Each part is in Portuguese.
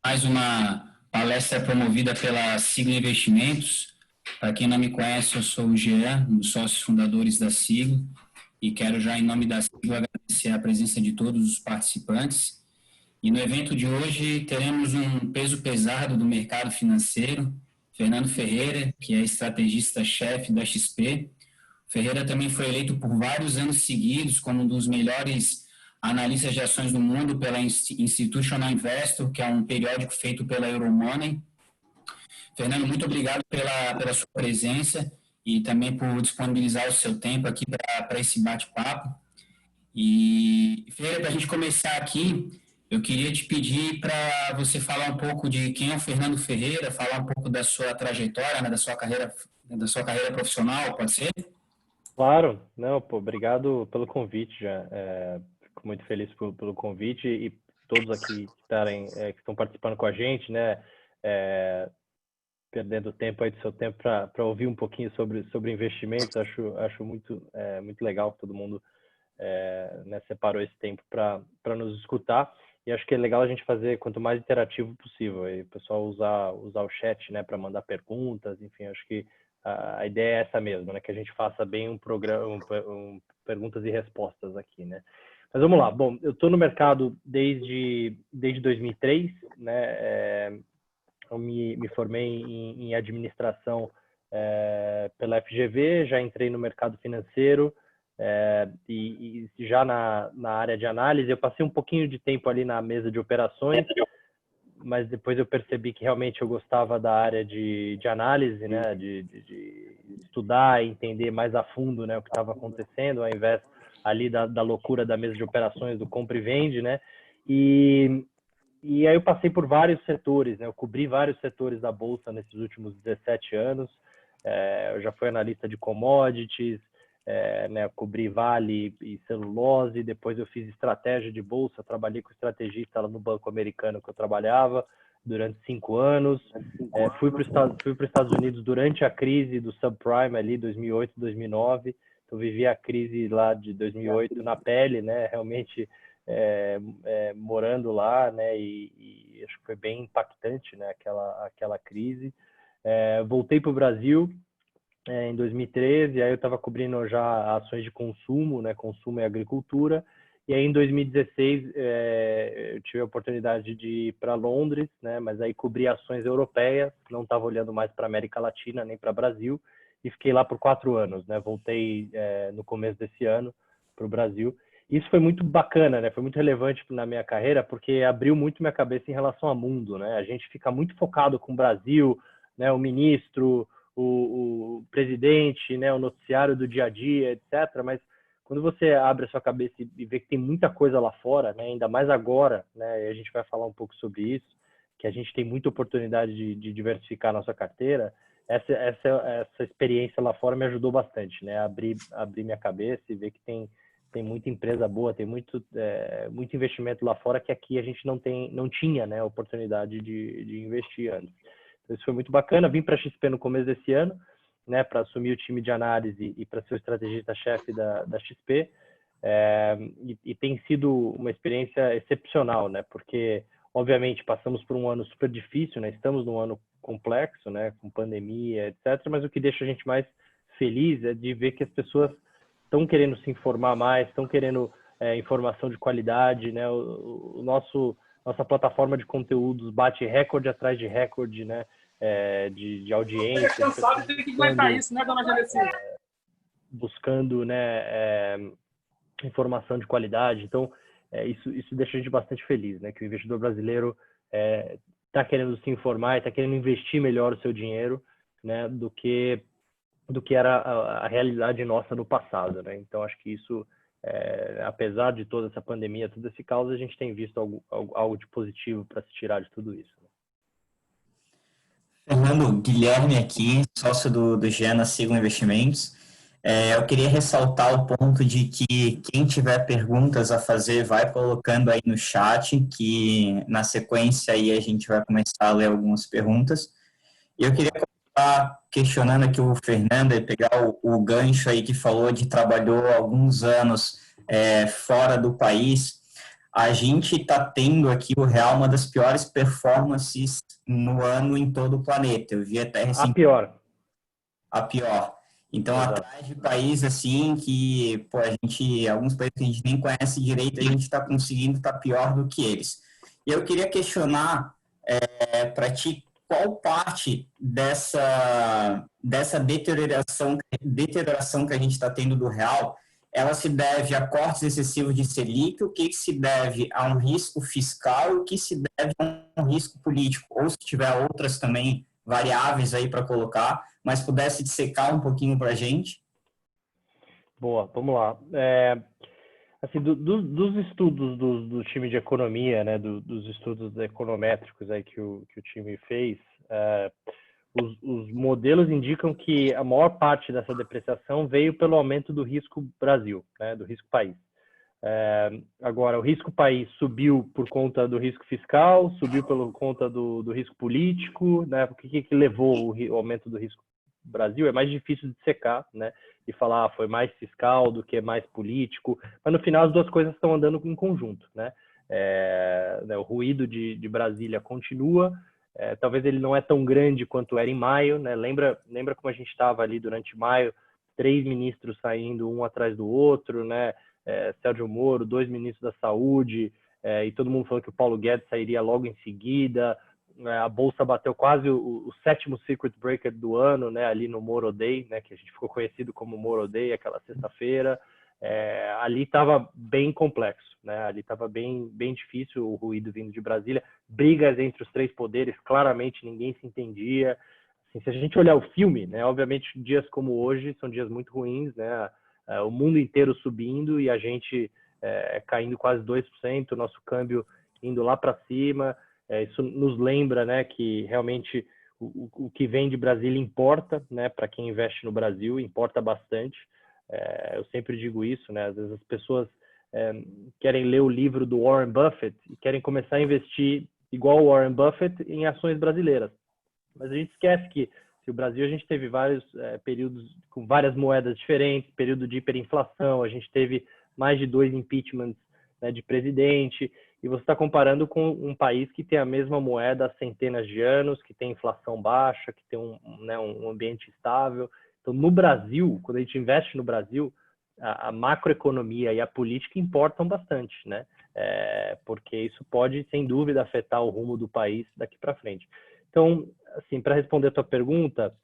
Mais uma palestra promovida pela Sigla Investimentos. Para quem não me conhece, eu sou o Jean, um dos sócios fundadores da Sigla, e quero já, em nome da Sigla, agradecer a presença de todos os participantes. E no evento de hoje teremos um peso pesado do mercado financeiro, Fernando Ferreira, que é estrategista-chefe da XP. Ferreira também foi eleito por vários anos seguidos como um dos melhores analistas de ações do mundo pela Institutional Investor, que é um periódico feito pela Euromoney. Fernando, muito obrigado pela sua presença e também por disponibilizar o seu tempo aqui para esse bate-papo. E, Ferreira, para a gente começar aqui, eu queria te pedir para você falar um pouco de quem é o Fernando Ferreira, falar um pouco da sua trajetória, né, da sua carreira profissional, pode ser? Claro, não, pô, obrigado pelo convite, já. Fico muito feliz pelo convite e todos aqui que estão participando com a gente, né? Perdendo tempo aí do seu tempo para ouvir um pouquinho sobre investimentos. Acho muito legal que todo mundo né, separou esse tempo para nos escutar. E acho que é legal a gente fazer quanto mais interativo possível. E o pessoal usar o chat, né, para mandar perguntas. Enfim, acho que a ideia é essa mesmo, né, que a gente faça bem um programa, perguntas e respostas aqui, né. Mas vamos lá. Bom, eu estou no mercado desde 2003, né. Eu me formei em administração pela FGV, já entrei no mercado financeiro. E já na área de análise, eu passei um pouquinho de tempo ali na mesa de operações, mas depois eu percebi que realmente eu gostava da área de análise, né, de estudar e entender mais a fundo, né, o que estava acontecendo, ao invés ali da loucura da mesa de operações, do compra e vende, né, e aí eu passei por vários setores, né, eu cobri vários setores da Bolsa nesses últimos 17 anos, eu já fui analista de commodities, né, cobri Vale e celulose, depois eu fiz estratégia de bolsa, trabalhei com estrategista lá no Banco Americano que eu trabalhava durante 5 anos, fui para os Estados Unidos durante a crise do subprime ali, 2008, 2009, então vivi a crise lá de 2008 na pele, né, realmente morando lá, né, e acho que foi bem impactante, né, aquela crise. Voltei para o Brasil, em 2013, aí eu estava cobrindo já ações de consumo, né, consumo e agricultura, e aí em 2016 eu tive a oportunidade de ir para Londres, né, mas aí cobri ações europeias, não estava olhando mais para América Latina nem para Brasil, e fiquei lá por 4 anos, né, voltei no começo desse ano para o Brasil. Isso foi muito bacana, né, foi muito relevante na minha carreira, porque abriu muito minha cabeça em relação ao mundo, né, a gente fica muito focado com o Brasil, né, o ministro, o presidente, né, o noticiário do dia a dia, etc. Mas quando você abre a sua cabeça e vê que tem muita coisa lá fora, né, ainda mais agora, né, e a gente vai falar um pouco sobre isso, que a gente tem muita oportunidade de diversificar a nossa carteira, essa experiência lá fora me ajudou bastante, né, abrir minha cabeça e ver que tem muita empresa boa, tem muito investimento lá fora que aqui a gente não tinha, né, oportunidade de investir antes. Então, isso foi muito bacana. Vim para a XP no começo desse ano, né, para assumir o time de análise e para ser o estrategista-chefe da XP. E tem sido uma experiência excepcional, né, porque, obviamente, passamos por um ano super difícil, né, estamos num ano complexo, né, com pandemia, etc., mas o que deixa a gente mais feliz é de ver que as pessoas estão querendo se informar mais, estão querendo informação de qualidade, né, nossa plataforma de conteúdos bate recorde atrás de recorde, né, de audiência. Você cansado, tem que aguentar isso, né, dona Genesis? Buscando, né, informação de qualidade. Então, isso deixa a gente bastante feliz, né, que o investidor brasileiro está querendo se informar e está querendo investir melhor o seu dinheiro, né, do que era a realidade nossa no passado, né? Então, acho que isso, apesar de toda essa pandemia, todo esse caos, a gente tem visto algo de positivo para se tirar de tudo isso. Fernando, Guilherme aqui, sócio do Gena Sigla Investimentos. Eu queria ressaltar o ponto de que quem tiver perguntas a fazer, vai colocando aí no chat, que na sequência aí a gente vai começar a ler algumas perguntas. E eu queria começar questionando aqui o Fernando e pegar o gancho aí que falou de trabalhou alguns anos fora do país. a gente está tendo aqui o real uma das piores performances no ano em todo o planeta. Eu vi até recentemente a pior. Então, Exato. atrás de países assim que, pô, alguns países que a gente nem conhece direito, a gente está conseguindo estar pior do que eles. E eu queria questionar para ti qual parte dessa deterioração que a gente está tendo do real, ela se deve a cortes excessivos de Selic, o que se deve a um risco fiscal e o que se deve a um risco político, ou se tiver outras também variáveis aí para colocar, mas pudesse dissecar um pouquinho para a gente. Boa, vamos lá. Assim, dos estudos do time de economia, né, dos estudos econométricos aí que o time fez, os modelos indicam que a maior parte dessa depreciação veio pelo aumento do risco Brasil, né, do risco país. Agora, o risco país subiu por conta do risco fiscal, subiu por conta do risco político, né? O que levou o aumento do risco Brasil? É mais difícil de secar, né? E falar foi mais fiscal do que mais político, mas no final as duas coisas estão andando em conjunto, né? O ruído de Brasília continua, talvez ele não é tão grande quanto era em maio, né? Lembra como a gente estava ali durante maio, 3 ministros saindo um atrás do outro, né? Sérgio Moro, 2 ministros da Saúde, e todo mundo falou que o Paulo Guedes sairia logo em seguida. A Bolsa bateu quase o 7º circuit breaker do ano, né, ali no Moro Day, né, que a gente ficou conhecido como Moro Day, aquela sexta-feira. Ali estava bem complexo, né? Ali estava bem difícil o ruído vindo de Brasília. Brigas entre os 3 poderes, claramente ninguém se entendia. Assim, se a gente olhar o filme, né, obviamente dias como hoje são dias muito ruins, né? O mundo inteiro subindo e a gente caindo quase 2%, nosso câmbio indo lá para cima. Isso nos lembra, né, que realmente o que vem de Brasília importa, né, para quem investe no Brasil, importa bastante. Eu sempre digo isso, né, às vezes as pessoas querem ler o livro do Warren Buffett e querem começar a investir igual o Warren Buffett em ações brasileiras. Mas a gente esquece que o Brasil, a gente teve vários períodos com várias moedas diferentes, período de hiperinflação, a gente teve mais de 2 impeachments, né, de presidente, e você está comparando com um país que tem a mesma moeda há centenas de anos, que tem inflação baixa, que tem um ambiente estável. Então, no Brasil, quando a gente investe no Brasil, a macroeconomia e a política importam bastante, né? Porque isso pode, sem dúvida, afetar o rumo do país daqui para frente. Então, assim, para responder a tua pergunta,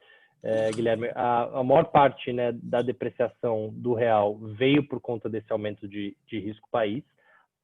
Guilherme, a maior parte, né, da depreciação do real veio por conta desse aumento de risco país,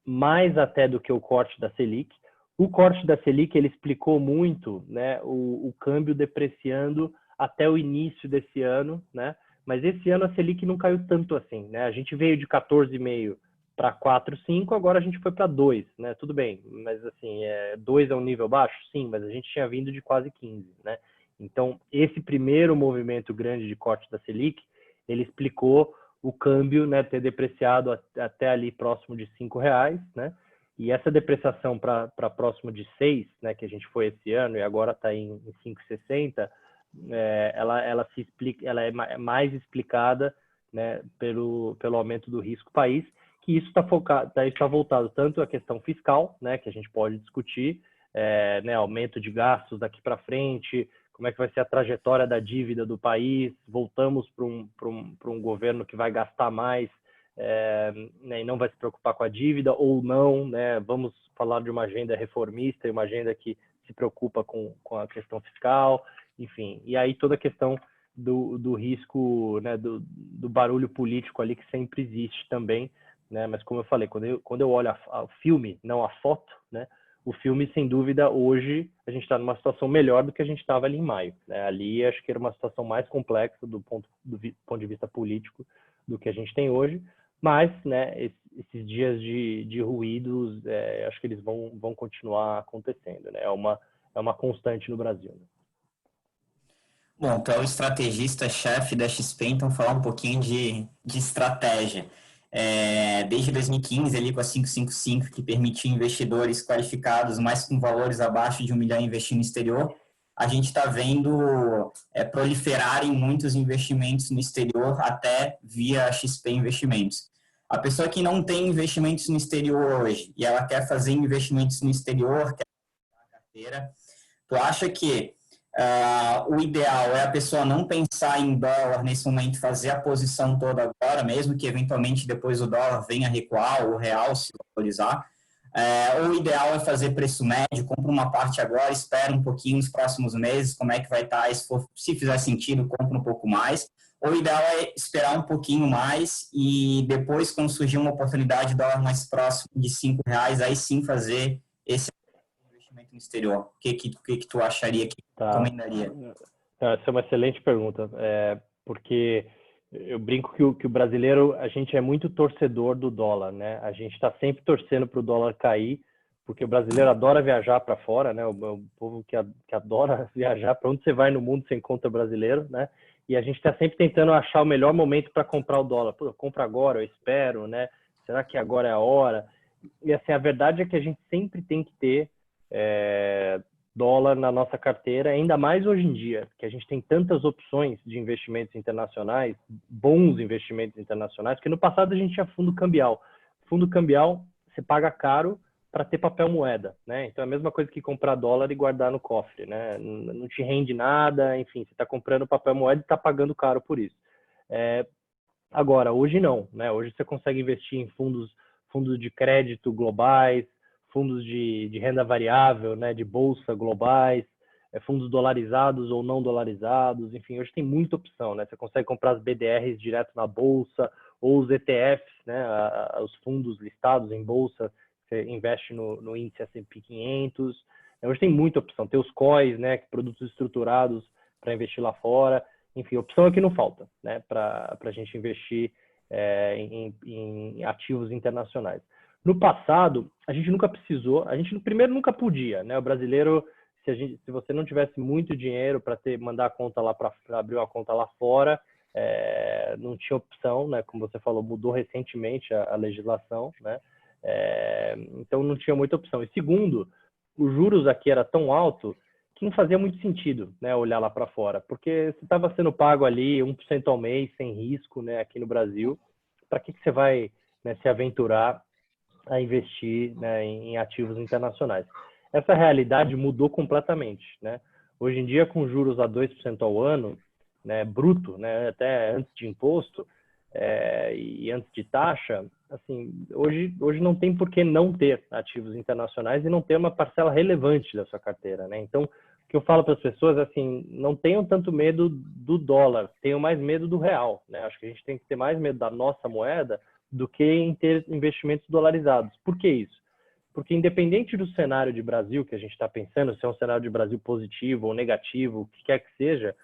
mais até do que o corte da Selic. O corte da Selic, ele explicou muito, né, o câmbio depreciando até o início desse ano, né? Mas esse ano a Selic não caiu tanto assim, né? A gente veio de 14,5 para 4,5, agora a gente foi para 2, né? Tudo bem, mas assim, 2 é um nível baixo? Sim, mas a gente tinha vindo de quase 15, né? Então, esse primeiro movimento grande de corte da Selic, ele explicou o câmbio, né, ter depreciado até ali próximo de R$5, né? E essa depreciação para próximo de 6, né, que a gente foi esse ano e agora está em 5,60, ela se explica, ela é mais explicada, né, pelo aumento do risco país, que isso está voltado tanto à questão fiscal, né, que a gente pode discutir, né, aumento de gastos daqui para frente, como é que vai ser a trajetória da dívida do país, voltamos para um governo que vai gastar mais, né, e não vai se preocupar com a dívida, ou não, né, vamos falar de uma agenda reformista e uma agenda que se preocupa com a questão fiscal, enfim, e aí toda a questão do risco, né, do barulho político ali que sempre existe também, né, mas como eu falei, quando eu olho o filme, não a foto, né, o filme, sem dúvida, hoje a gente está numa situação melhor do que a gente estava ali em maio, né? Ali acho que era uma situação mais complexa do ponto de vista político do que a gente tem hoje, mas, né, esses dias de ruídos, acho que eles vão continuar acontecendo, né? É uma constante no Brasil, né? Bom, tu é o estrategista-chefe da XP, então falar um pouquinho de estratégia. Desde 2015, ali com a 555, que permitiu investidores qualificados, mas com valores abaixo de 1 milhão investir no exterior, a gente está vendo proliferarem muitos investimentos no exterior, até via XP Investimentos. A pessoa que não tem investimentos no exterior hoje e ela quer fazer investimentos no exterior, quer ter a carteira, tu acha que o ideal é a pessoa não pensar em dólar nesse momento, fazer a posição toda agora, mesmo que eventualmente depois o dólar venha a recuar, o real se valorizar? Ou o ideal é fazer preço médio, compra uma parte agora, espera um pouquinho nos próximos meses, como é que vai estar, se fizer sentido, compra um pouco mais. Ou o ideal é esperar um pouquinho mais e depois, quando surgir uma oportunidade de dólar mais próximo de R$ 5, aí sim fazer esse investimento no exterior. O que tu acharia, que recomendaria? Essa é uma excelente pergunta, porque eu brinco que o brasileiro, a gente é muito torcedor do dólar, né? A gente está sempre torcendo para o dólar cair, porque o brasileiro adora viajar para fora, né? O povo que adora viajar, para onde você vai no mundo você encontra brasileiro, né? E a gente está sempre tentando achar o melhor momento para comprar o dólar. Pô, eu compro agora, eu espero, né? Será que agora é a hora? E assim, a verdade é que a gente sempre tem que ter dólar na nossa carteira, ainda mais hoje em dia, que a gente tem tantas opções de investimentos internacionais, bons investimentos internacionais, porque no passado a gente tinha fundo cambial. Fundo cambial, você paga caro para ter papel moeda, né? Então é a mesma coisa que comprar dólar e guardar no cofre, né? Não te rende nada, enfim, você está comprando papel moeda e está pagando caro por isso. Agora, hoje não, né? Hoje você consegue investir em fundos de crédito globais, fundos de renda variável, né, de bolsa globais, fundos dolarizados ou não dolarizados, enfim, hoje tem muita opção, né? Você consegue comprar as BDRs direto na bolsa ou os ETFs, né, os fundos listados em bolsa, você investe no índice S&P 500. Hoje tem muita opção. Tem os COIs, né, produtos estruturados para investir lá fora. Enfim, opção é que não falta, né, para a gente investir em ativos internacionais. No passado, a gente nunca precisou, a gente primeiro nunca podia, né? O brasileiro, se você não tivesse muito dinheiro para mandar a conta lá para abrir uma conta lá fora, não tinha opção, né? Como você falou, mudou recentemente a legislação, né? Então não tinha muita opção. E segundo, os juros aqui era tão alto que não fazia muito sentido, né, olhar lá para fora, porque você estava sendo pago ali 1% ao mês, sem risco, né, aqui no Brasil. Para que você vai, né, se aventurar a investir, né, em ativos internacionais? Essa realidade mudou completamente, né? Hoje em dia, com juros a 2% ao ano, né, bruto, né, até antes de imposto e antes de taxa, assim, hoje não tem por que não ter ativos internacionais e não ter uma parcela relevante da sua carteira, né? Então, o que eu falo para as pessoas é assim, não tenham tanto medo do dólar, tenham mais medo do real, né? Acho que a gente tem que ter mais medo da nossa moeda do que em ter investimentos dolarizados. Por que isso? Porque independente do cenário de Brasil que a gente está pensando, se é um cenário de Brasil positivo ou negativo, o que quer que seja,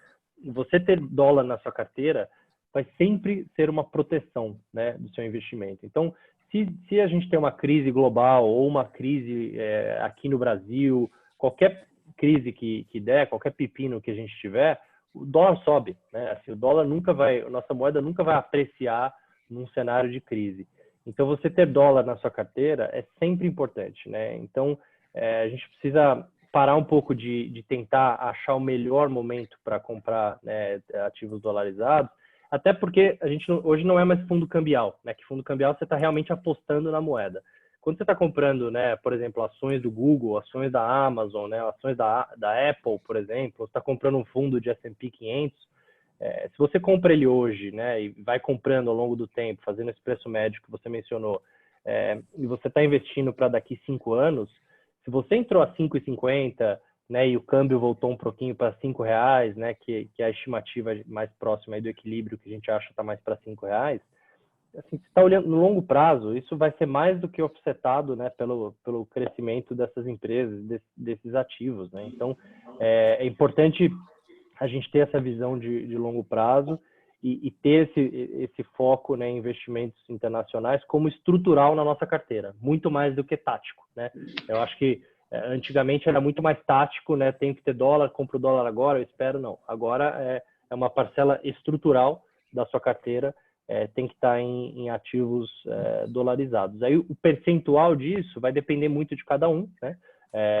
você ter dólar na sua carteira vai sempre ser uma proteção, né, do seu investimento. Então, se a gente tem uma crise global ou uma crise aqui no Brasil, qualquer crise que der, qualquer pepino que a gente tiver, o dólar sobe, né? Assim, o dólar nunca vai, a nossa moeda nunca vai apreciar num cenário de crise. Então, você ter dólar na sua carteira é sempre importante, né? Então, a gente precisa parar um pouco de tentar achar o melhor momento para comprar, né, ativos dolarizados, até porque a gente hoje não é mais fundo cambial, né? Que fundo cambial você está realmente apostando na moeda. Quando você está comprando, né, por exemplo, ações do Google, ações da Amazon, né, ações da Apple, por exemplo, você está comprando um fundo de S&P 500, se você compra ele hoje, né, e vai comprando ao longo do tempo, fazendo esse preço médio que você mencionou, e você está investindo para daqui 5 anos, se você entrou a 5,50, né, e o câmbio voltou um pouquinho para R$ 5, né, que é a estimativa mais próxima aí do equilíbrio que a gente acha está mais para R$ 5, assim, você está olhando no longo prazo, isso vai ser mais do que offsetado, né, pelo crescimento dessas empresas, desses ativos, né? Então, é importante a gente ter essa visão de longo prazo e ter esse foco, né, em investimentos internacionais como estrutural na nossa carteira, muito mais do que tático, né? Eu acho que antigamente era muito mais tático, né? Tenho que ter dólar, compro dólar agora, eu espero, não. Agora é uma parcela estrutural da sua carteira, tem que estar em ativos dolarizados. Aí o percentual disso vai depender muito de cada um, né?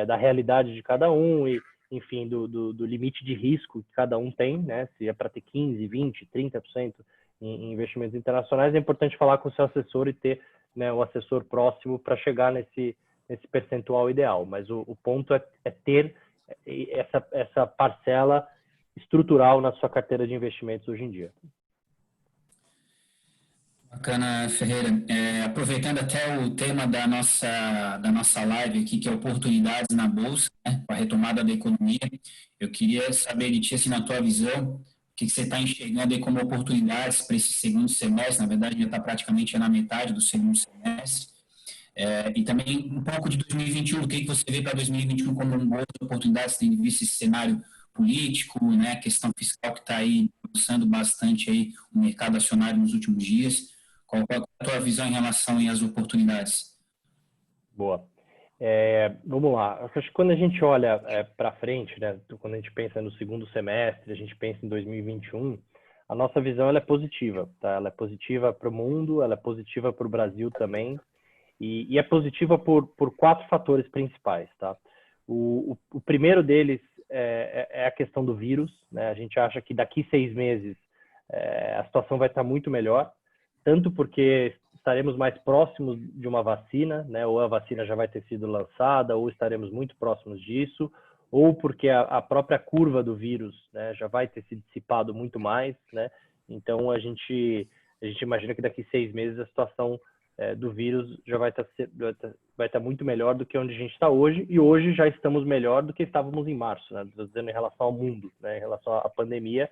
Da realidade de cada um e, enfim, do limite de risco que cada um tem, né? Se é para ter 15%, 20%, 30% em investimentos internacionais, é importante falar com o seu assessor e ter, né, o assessor próximo para chegar nesse percentual ideal. Mas o ponto é ter essa parcela estrutural na sua carteira de investimentos hoje em dia. Bacana, Ferreira. Aproveitando até o tema da nossa live aqui, que é oportunidades na Bolsa, né, com a retomada da economia, eu queria saber de ti, assim, na tua visão, o que você está enxergando aí como oportunidades para esse segundo semestre. Na verdade, já está praticamente na metade do segundo semestre. E também um pouco de 2021, o que você vê para 2021 como boas oportunidades, tendo visto esse cenário político, né, a questão fiscal que está aí pulsando bastante aí o mercado acionário nos últimos dias. Qual é a tua visão em relação às oportunidades? Boa. Vamos lá. Eu acho que quando a gente olha para frente, né, quando a gente pensa no segundo semestre, a gente pensa em 2021, a nossa visão ela é positiva, tá? Ela é positiva para o mundo, ela é positiva para o Brasil também, e é positiva por 4 fatores principais, tá? O primeiro deles é a questão do vírus, né? A gente acha que daqui 6 meses a situação vai estar muito melhor, tanto porque estaremos mais próximos de uma vacina, né? Ou a vacina já vai ter sido lançada, ou estaremos muito próximos disso, ou porque a própria curva do vírus, né, já vai ter se dissipado muito mais, né? Então a gente imagina que daqui 6 meses a situação do vírus já vai estar muito melhor do que onde a gente está hoje, e hoje já estamos melhor do que estávamos em março, né? Estou dizendo em relação ao mundo, né? Em relação à pandemia,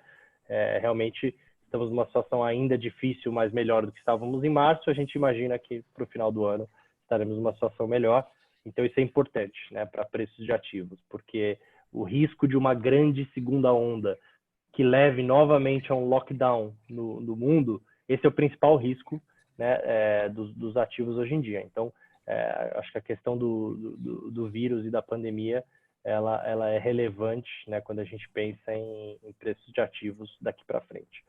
realmente estamos numa situação ainda difícil, mas melhor do que estávamos em março. A gente imagina que para o final do ano estaremos numa situação melhor. Então isso é importante, né, para preços de ativos, porque o risco de uma grande segunda onda que leve novamente a um lockdown no mundo, esse é o principal risco, né, dos ativos hoje em dia. Então, acho que a questão do vírus e da pandemia, ela é relevante, né, quando a gente pensa em preços de ativos daqui para frente.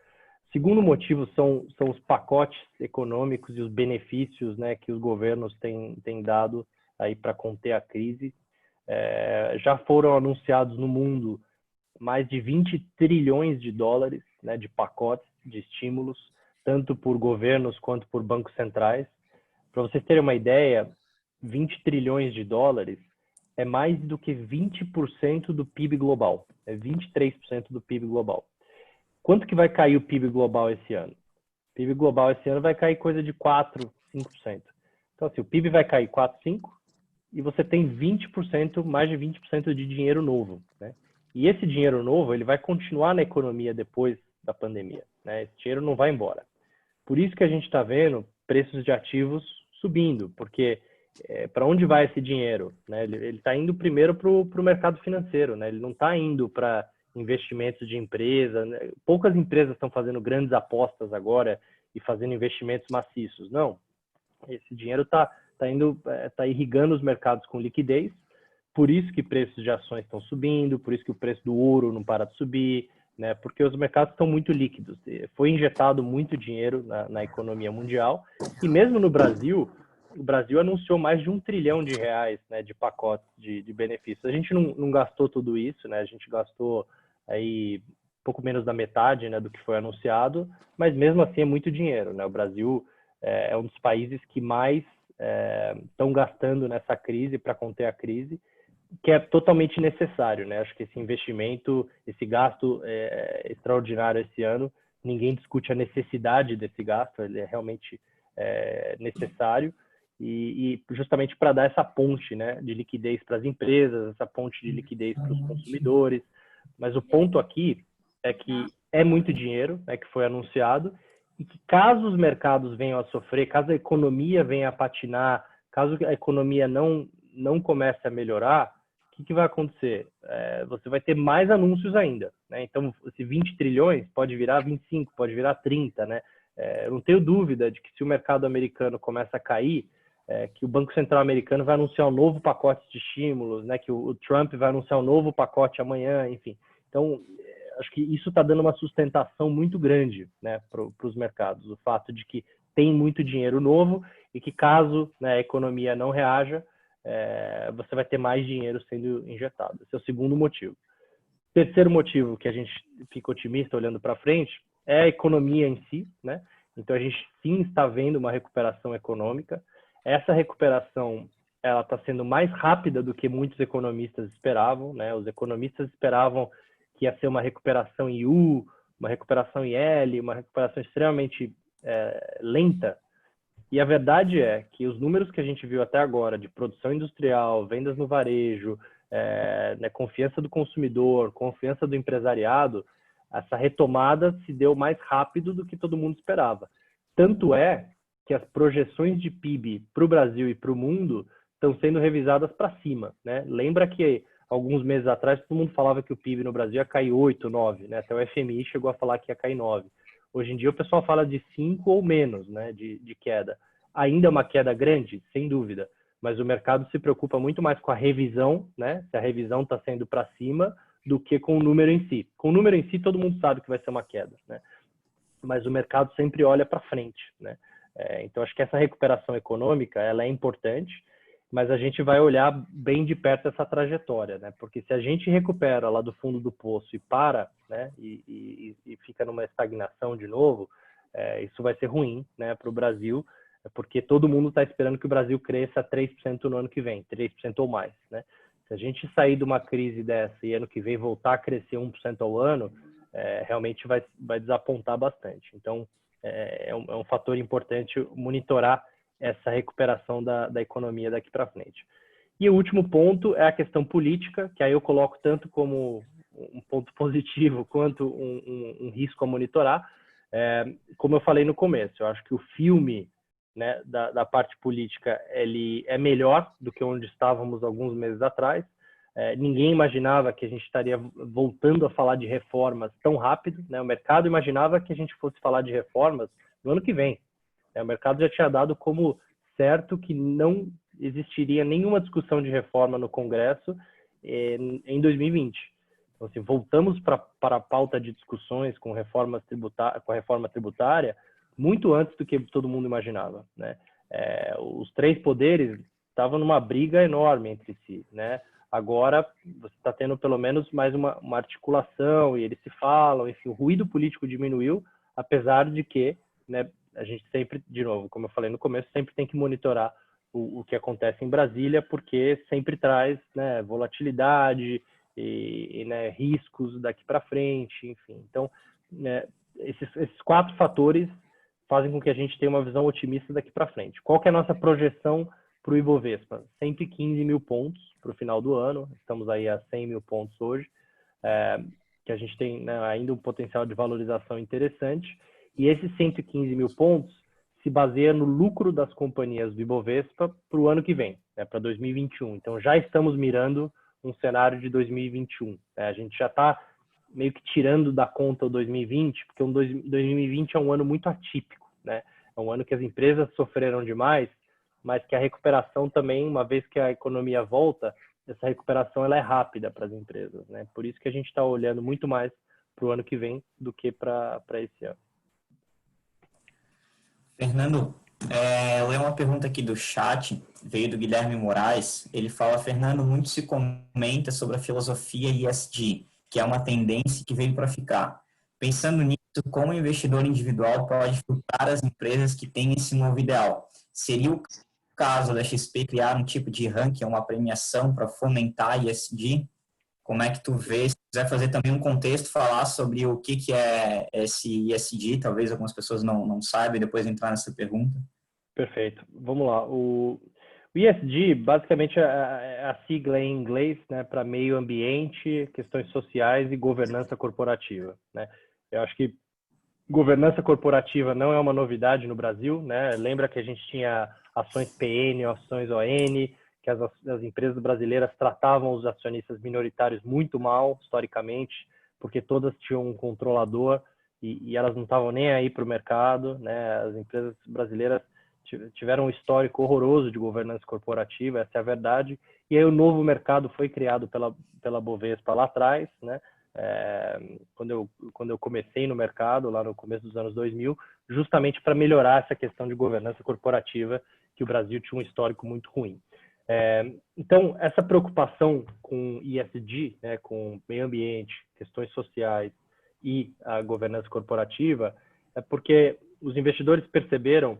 Segundo motivo são os pacotes econômicos e os benefícios, né, que os governos têm dado aí para conter a crise. Já foram anunciados no mundo mais de 20 trilhões de dólares, né, de pacotes de estímulos, tanto por governos quanto por bancos centrais. Para vocês terem uma ideia, 20 trilhões de dólares é mais do que 20% do PIB global, é 23% do PIB global. Quanto que vai cair o PIB global esse ano? O PIB global esse ano vai cair coisa de 4, 5%. Então, assim, o PIB vai cair 4, 5%, e você tem 20%, mais de 20% de dinheiro novo, né? E esse dinheiro novo, ele vai continuar na economia depois da pandemia, né? Esse dinheiro não vai embora. Por isso que a gente está vendo preços de ativos subindo, porque para onde vai esse dinheiro, né? Ele está indo primeiro para o mercado financeiro, né? Ele não está indo para investimentos de empresa, né? Poucas empresas estão fazendo grandes apostas agora e fazendo investimentos maciços. Não, esse dinheiro está irrigando os mercados com liquidez, por isso que preços de ações estão subindo, por isso que o preço do ouro não para de subir, né? Porque os mercados estão muito líquidos. Foi injetado muito dinheiro na economia mundial, e mesmo no Brasil, o Brasil anunciou mais de R$1 trilhão, né, de pacotes de benefícios. A gente não gastou tudo isso, né? A gente gastou aí pouco menos da metade, né, do que foi anunciado, mas mesmo assim é muito dinheiro, né? O Brasil é um dos países que mais estão gastando nessa crise, para conter a crise, que é totalmente necessário, né? Acho que esse investimento, esse gasto extraordinário esse ano, ninguém discute a necessidade desse gasto, ele é realmente necessário, e justamente para dar essa ponte, né, de liquidez para as empresas, essa ponte de liquidez para os consumidores. Mas o ponto aqui é que é muito dinheiro, né, que foi anunciado, e que caso os mercados venham a sofrer, caso a economia venha a patinar, caso a economia não comece a melhorar, o que vai acontecer? Você vai ter mais anúncios ainda, né? Então, esse 20 trilhões pode virar 25, pode virar 30, né? Eu não tenho dúvida de que se o mercado americano começa a cair, que o Banco Central americano vai anunciar um novo pacote de estímulos, né? Que o Trump vai anunciar um novo pacote amanhã, enfim. Então, acho que isso está dando uma sustentação muito grande, né, para os mercados. O fato de que tem muito dinheiro novo e que caso, né, a economia não reaja, você vai ter mais dinheiro sendo injetado. Esse é o segundo motivo. Terceiro motivo que a gente fica otimista olhando para frente é a economia em si, né? Então a gente sim está vendo uma recuperação econômica. Essa recuperação ela está sendo mais rápida do que muitos economistas esperavam, né? Os economistas esperavam que ia ser uma recuperação em U, uma recuperação em L, uma recuperação extremamente lenta. E a verdade é que os números que a gente viu até agora de produção industrial, vendas no varejo, né, confiança do consumidor, confiança do empresariado, essa retomada se deu mais rápido do que todo mundo esperava. Tanto é que as projeções de PIB para o Brasil e para o mundo estão sendo revisadas para cima, né? Lembra que alguns meses atrás todo mundo falava que o PIB no Brasil ia cair 8, 9, né? Até o FMI chegou a falar que ia cair 9. Hoje em dia o pessoal fala de 5 ou menos, né, de queda. Ainda é uma queda grande, sem dúvida, mas o mercado se preocupa muito mais com a revisão, né? Se a revisão está sendo para cima, do que com o número em si. Com o número em si, todo mundo sabe que vai ser uma queda, né? Mas o mercado sempre olha para frente, né? Então, acho que essa recuperação econômica, ela é importante, mas a gente vai olhar bem de perto essa trajetória, né? Porque se a gente recupera lá do fundo do poço e para, né? E fica numa estagnação de novo, isso vai ser ruim, né? Para o Brasil, porque todo mundo está esperando que o Brasil cresça 3% no ano que vem, 3% ou mais, né? Se a gente sair de uma crise dessa e ano que vem voltar a crescer 1% ao ano, realmente vai desapontar bastante. Então, é um fator importante monitorar essa recuperação da economia daqui para frente. E o último ponto é a questão política, que aí eu coloco tanto como um ponto positivo quanto um risco a monitorar. Como eu falei no começo, eu acho que o filme, né, da parte política, ele é melhor do que onde estávamos alguns meses atrás. Ninguém imaginava que a gente estaria voltando a falar de reformas tão rápido, né? O mercado imaginava que a gente fosse falar de reformas no ano que vem. O mercado já tinha dado como certo que não existiria nenhuma discussão de reforma no Congresso em 2020. Então, assim, voltamos para a pauta de discussões com a reforma tributária muito antes do que todo mundo imaginava, né? Os três poderes estavam numa briga enorme entre si, né? Agora você está tendo pelo menos mais uma articulação e eles se falam, enfim, o ruído político diminuiu, apesar de que, né, a gente sempre, de novo, como eu falei no começo, sempre tem que monitorar o que acontece em Brasília, porque sempre traz, né, volatilidade e né, riscos daqui para frente, enfim. Então, né, esses 4 fatores fazem com que a gente tenha uma visão otimista daqui para frente. Qual que é a nossa projeção para o Ibovespa? 115 mil pontos para o final do ano, estamos aí a 100 mil pontos hoje, que a gente tem, né, ainda um potencial de valorização interessante, e esses 115 mil pontos se baseia no lucro das companhias do Ibovespa para o ano que vem, né, para 2021. Então, já estamos mirando um cenário de 2021. Né? A gente já está meio que tirando da conta o 2020, porque 2020 é um ano muito atípico, né? É um ano que as empresas sofreram demais, mas que a recuperação também, uma vez que a economia volta, essa recuperação ela é rápida para as empresas, né? Por isso que a gente está olhando muito mais para o ano que vem do que para esse ano. Fernando, eu leio uma pergunta aqui do chat, veio do Guilherme Moraes. Ele fala: Fernando, muito se comenta sobre a filosofia ESG, que é uma tendência que veio para ficar. Pensando nisso, como o investidor individual pode filtrar as empresas que têm esse novo ideal? Seria o caso da XP criar um tipo de ranking, uma premiação para fomentar ESG? Como é que tu vê? Se quiser fazer também um contexto, falar sobre o que é esse ESG, talvez algumas pessoas não saibam, e depois entrar nessa pergunta. Perfeito. Vamos lá. O ESG, basicamente, é a sigla em inglês, né, para meio ambiente, questões sociais e governança corporativa, né? Eu acho que governança corporativa não é uma novidade no Brasil, né? Lembra que a gente tinha ações PN, ações ON, que as empresas brasileiras tratavam os acionistas minoritários muito mal, historicamente, porque todas tinham um controlador e elas não estavam nem aí para o mercado, né? As empresas brasileiras tiveram um histórico horroroso de governança corporativa, essa é a verdade. E aí o novo mercado foi criado pela Bovespa lá atrás, né? Quando eu comecei no mercado, lá no começo dos anos 2000, justamente para melhorar essa questão de governança corporativa, que o Brasil tinha um histórico muito ruim. Então, essa preocupação com ESG, né, com meio ambiente, questões sociais e a governança corporativa, é porque os investidores perceberam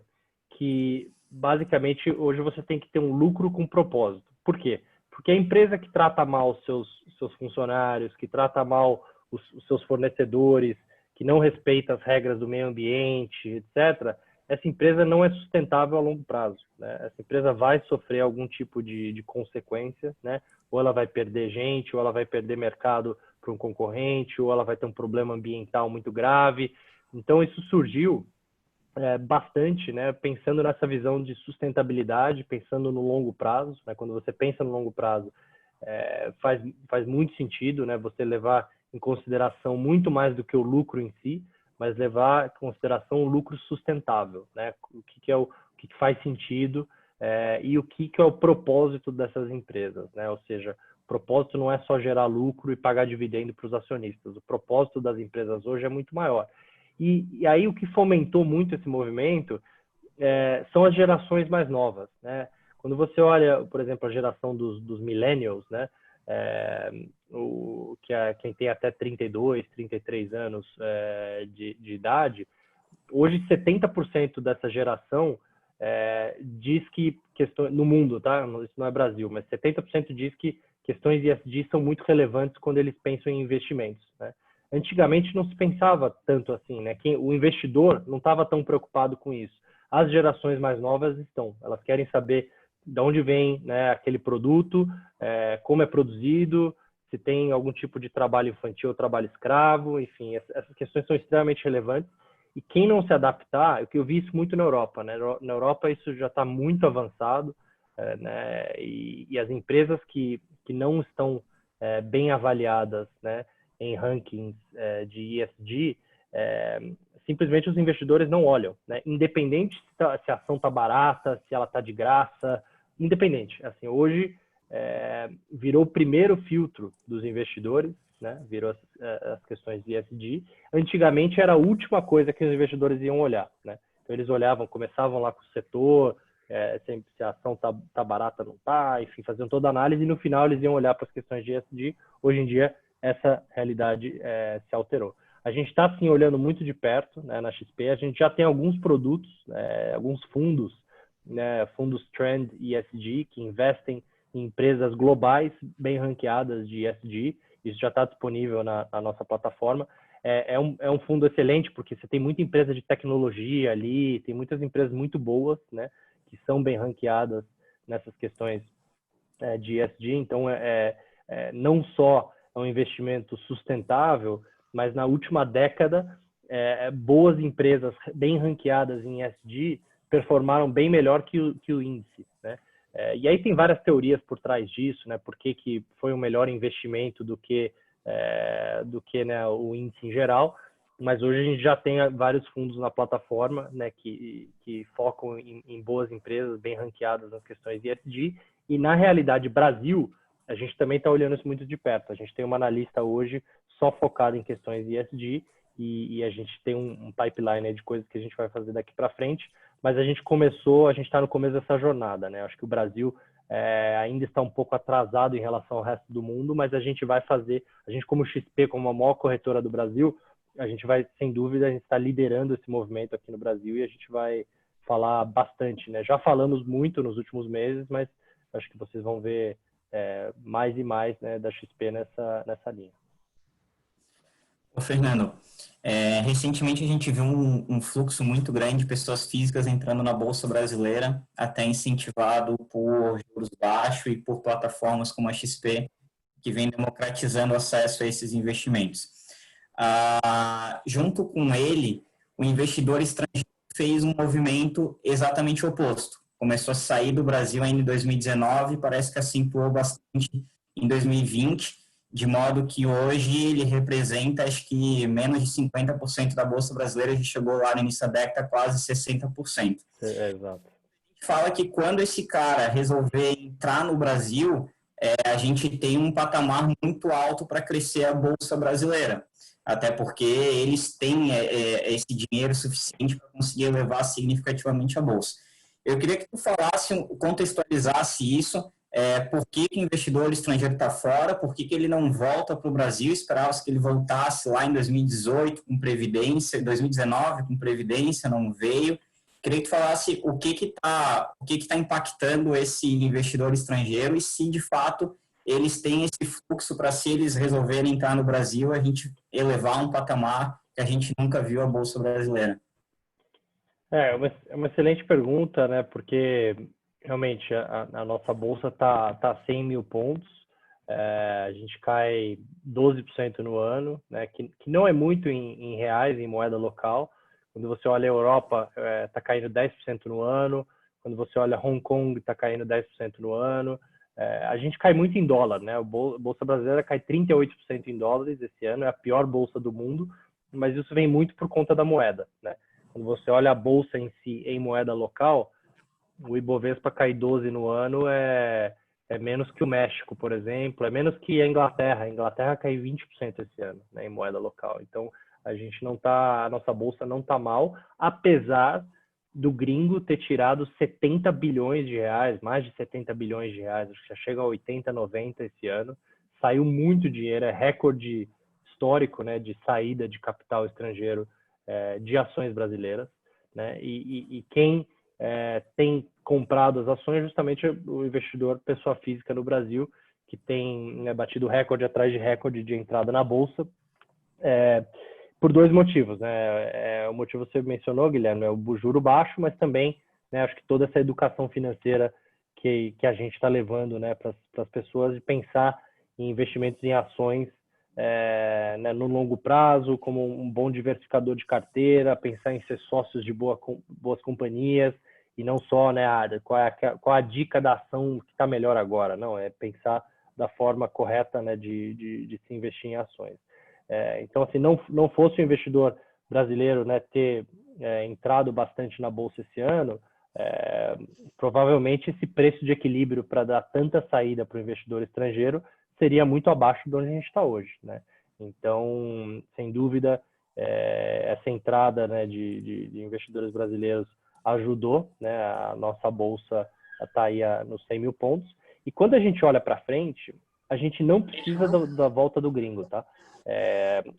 que, basicamente, hoje você tem que ter um lucro com propósito. Por quê? Porque a empresa que trata mal os seus funcionários, que trata mal os seus fornecedores, que não respeita as regras do meio ambiente, etc., essa empresa não é sustentável a longo prazo, né? Essa empresa vai sofrer algum tipo de consequência, né? Ou ela vai perder gente, ou ela vai perder mercado para um concorrente, ou ela vai ter um problema ambiental muito grave. Então, isso surgiu bastante, né? Pensando nessa visão de sustentabilidade, pensando no longo prazo, né? Quando você pensa no longo prazo, faz muito sentido, né? Você levar em consideração muito mais do que o lucro em si, mas levar em consideração o lucro sustentável, né? O que faz sentido e o que é o propósito dessas empresas, né? Ou seja, o propósito não é só gerar lucro e pagar dividendo para os acionistas. O propósito das empresas hoje é muito maior. E aí o que fomentou muito esse movimento são as gerações mais novas, né? Quando você olha, por exemplo, a geração dos millennials, né? Quem tem até 32, 33 anos de idade, hoje 70% dessa geração diz que no mundo, tá? Isso não é Brasil, mas 70% diz que questões ESG são muito relevantes quando eles pensam em investimentos, né? Antigamente não se pensava tanto assim, né? O investidor não estava tão preocupado com isso. As gerações mais novas estão, elas querem saber de onde vem, né, aquele produto, como é produzido, se tem algum tipo de trabalho infantil ou trabalho escravo, enfim, essas questões são extremamente relevantes. E quem não se adaptar, eu vi isso muito na Europa, né? Na Europa isso já está muito avançado, né? E as empresas que não estão bem avaliadas, né, em rankings de ESG, simplesmente os investidores não olham, né? Independente se a ação está barata, se ela está de graça, independente. Assim, hoje virou o primeiro filtro dos investidores, né? Virou as questões de ESG. Antigamente era a última coisa que os investidores iam olhar, né? Então eles olhavam, começavam lá com o setor, se a ação tá barata ou não tá, enfim, faziam toda a análise e no final eles iam olhar para as questões de ESG. Hoje em dia essa realidade se alterou. A gente está, sim, olhando muito de perto, né, na XP. A gente já tem alguns produtos, alguns fundos, né, fundos Trend ESG, que investem em empresas globais bem ranqueadas de ESG. Isso já está disponível na nossa plataforma. É um fundo excelente, porque você tem muita empresa de tecnologia ali, tem muitas empresas muito boas, né, que são bem ranqueadas nessas questões de ESG. Então, não só é um investimento sustentável, mas na última década, boas empresas bem ranqueadas em ESG performaram bem melhor que o índice, né? E aí tem várias teorias por trás disso, né? Por que foi um melhor investimento do que né, o índice em geral. Mas hoje a gente já tem vários fundos na plataforma, né, que focam em boas empresas bem ranqueadas nas questões de ESG. E na realidade, Brasil, a gente também está olhando isso muito de perto. A gente tem uma analista hoje só focada em questões de ESG e a gente tem um pipeline, né, de coisas que a gente vai fazer daqui para frente. Mas a gente está no começo dessa jornada, né? Acho que o Brasil ainda está um pouco atrasado em relação ao resto do mundo, mas a gente vai fazer, a gente como XP, como a maior corretora do Brasil, a gente vai, sem dúvida, a gente está liderando esse movimento aqui no Brasil e a gente vai falar bastante, né? Já falamos muito nos últimos meses, mas acho que vocês vão ver mais e mais, né, da XP nessa linha. Ô, Fernando, recentemente a gente viu um fluxo muito grande de pessoas físicas entrando na Bolsa Brasileira, até incentivado por juros baixos e por plataformas como a XP, que vem democratizando o acesso a esses investimentos. Junto com ele, o investidor estrangeiro fez um movimento exatamente oposto. Começou a sair do Brasil ainda em 2019, parece que acentuou bastante em 2020, de modo que hoje ele representa, acho que menos de 50% da Bolsa Brasileira, já chegou lá no início da década a quase 60%. Exato. A gente fala que quando esse cara resolver entrar no Brasil, a gente tem um patamar muito alto para crescer a Bolsa Brasileira, até porque eles têm esse dinheiro suficiente para conseguir elevar significativamente a Bolsa. Eu queria que tu contextualizasse isso, por que o investidor estrangeiro está fora, por que ele não volta para o Brasil, esperava-se que ele voltasse lá em 2018 com Previdência, 2019 com Previdência, não veio. Queria que tu falasse o que tá impactando esse investidor estrangeiro e se, de fato, eles têm esse fluxo para, se eles resolverem entrar no Brasil, a gente elevar um patamar que a gente nunca viu a Bolsa Brasileira. É uma excelente pergunta, né? Porque realmente a nossa bolsa tá a 100 mil pontos, a gente cai 12% no ano, né? Que não é muito em reais, em moeda local. Quando você olha a Europa, está caindo 10% no ano. Quando você olha Hong Kong, está caindo 10% no ano. A gente cai muito em dólar, né? A Bolsa Brasileira cai 38% em dólares esse ano, é a pior bolsa do mundo, mas isso vem muito por conta da moeda, né? Quando você olha a bolsa em si, em moeda local, o Ibovespa cai 12 no ano, é menos que o México, por exemplo, é menos que a Inglaterra. A Inglaterra cai 20% esse ano, né, em moeda local. Então, a nossa bolsa não está mal, apesar do gringo ter tirado 70 bilhões de reais, mais de 70 bilhões de reais, acho que já chega a 80, 90 esse ano. Saiu muito dinheiro, é recorde histórico, né, de saída de capital estrangeiro de ações brasileiras, né? E quem tem comprado as ações justamente o investidor pessoa física no Brasil, que tem, né, batido recorde atrás de recorde de entrada na bolsa, por dois motivos, né? O motivo você mencionou, Guilherme, é o juro baixo, mas também, né, acho que toda essa educação financeira que a gente está levando, né, para as pessoas, de pensar em investimentos em ações né, no longo prazo, como um bom diversificador de carteira, pensar em ser sócios de boas companhias, e não só, né, qual a dica da ação que está melhor agora, não, é pensar da forma correta, né, de se investir em ações. Então, assim, não fosse o investidor brasileiro, né, ter entrado bastante na bolsa esse ano, provavelmente esse preço de equilíbrio para dar tanta saída para o investidor estrangeiro seria muito abaixo de onde a gente está hoje, né? Então, sem dúvida, essa entrada, né, de investidores brasileiros ajudou, né, a nossa bolsa a estar aí nos 100 mil pontos. E quando a gente olha para frente, a gente não precisa da volta do gringo, tá?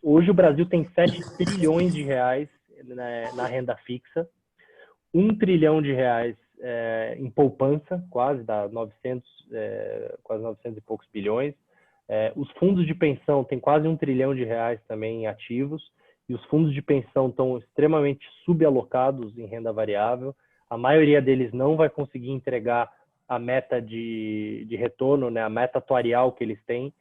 Hoje o Brasil tem 7 trilhões de reais, né, na renda fixa, 1 trilhão de reais em poupança, quase dá 900, quase 900 e poucos bilhões. Os fundos de pensão têm quase 1 trilhão de reais também em ativos, e os fundos de pensão estão extremamente subalocados em renda variável. A maioria deles não vai conseguir entregar a meta de retorno, né, a meta atuarial que eles têm,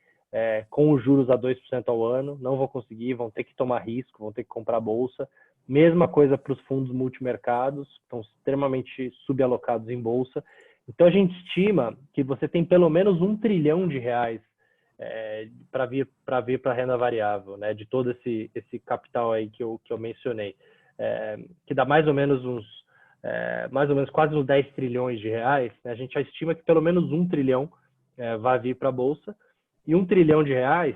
com os juros a 2% ao ano, não vão conseguir, vão ter que tomar risco, vão ter que comprar bolsa. Mesma coisa para os fundos multimercados, estão extremamente subalocados em bolsa. Então, a gente estima que você tem pelo menos 1 trilhão de reais para vir para a renda variável, né, de todo esse capital aí que eu mencionei, que dá mais ou menos quase uns 10 trilhões de reais, né, a gente já estima que pelo menos 1 trilhão vai vir para a Bolsa, e 1 trilhão de reais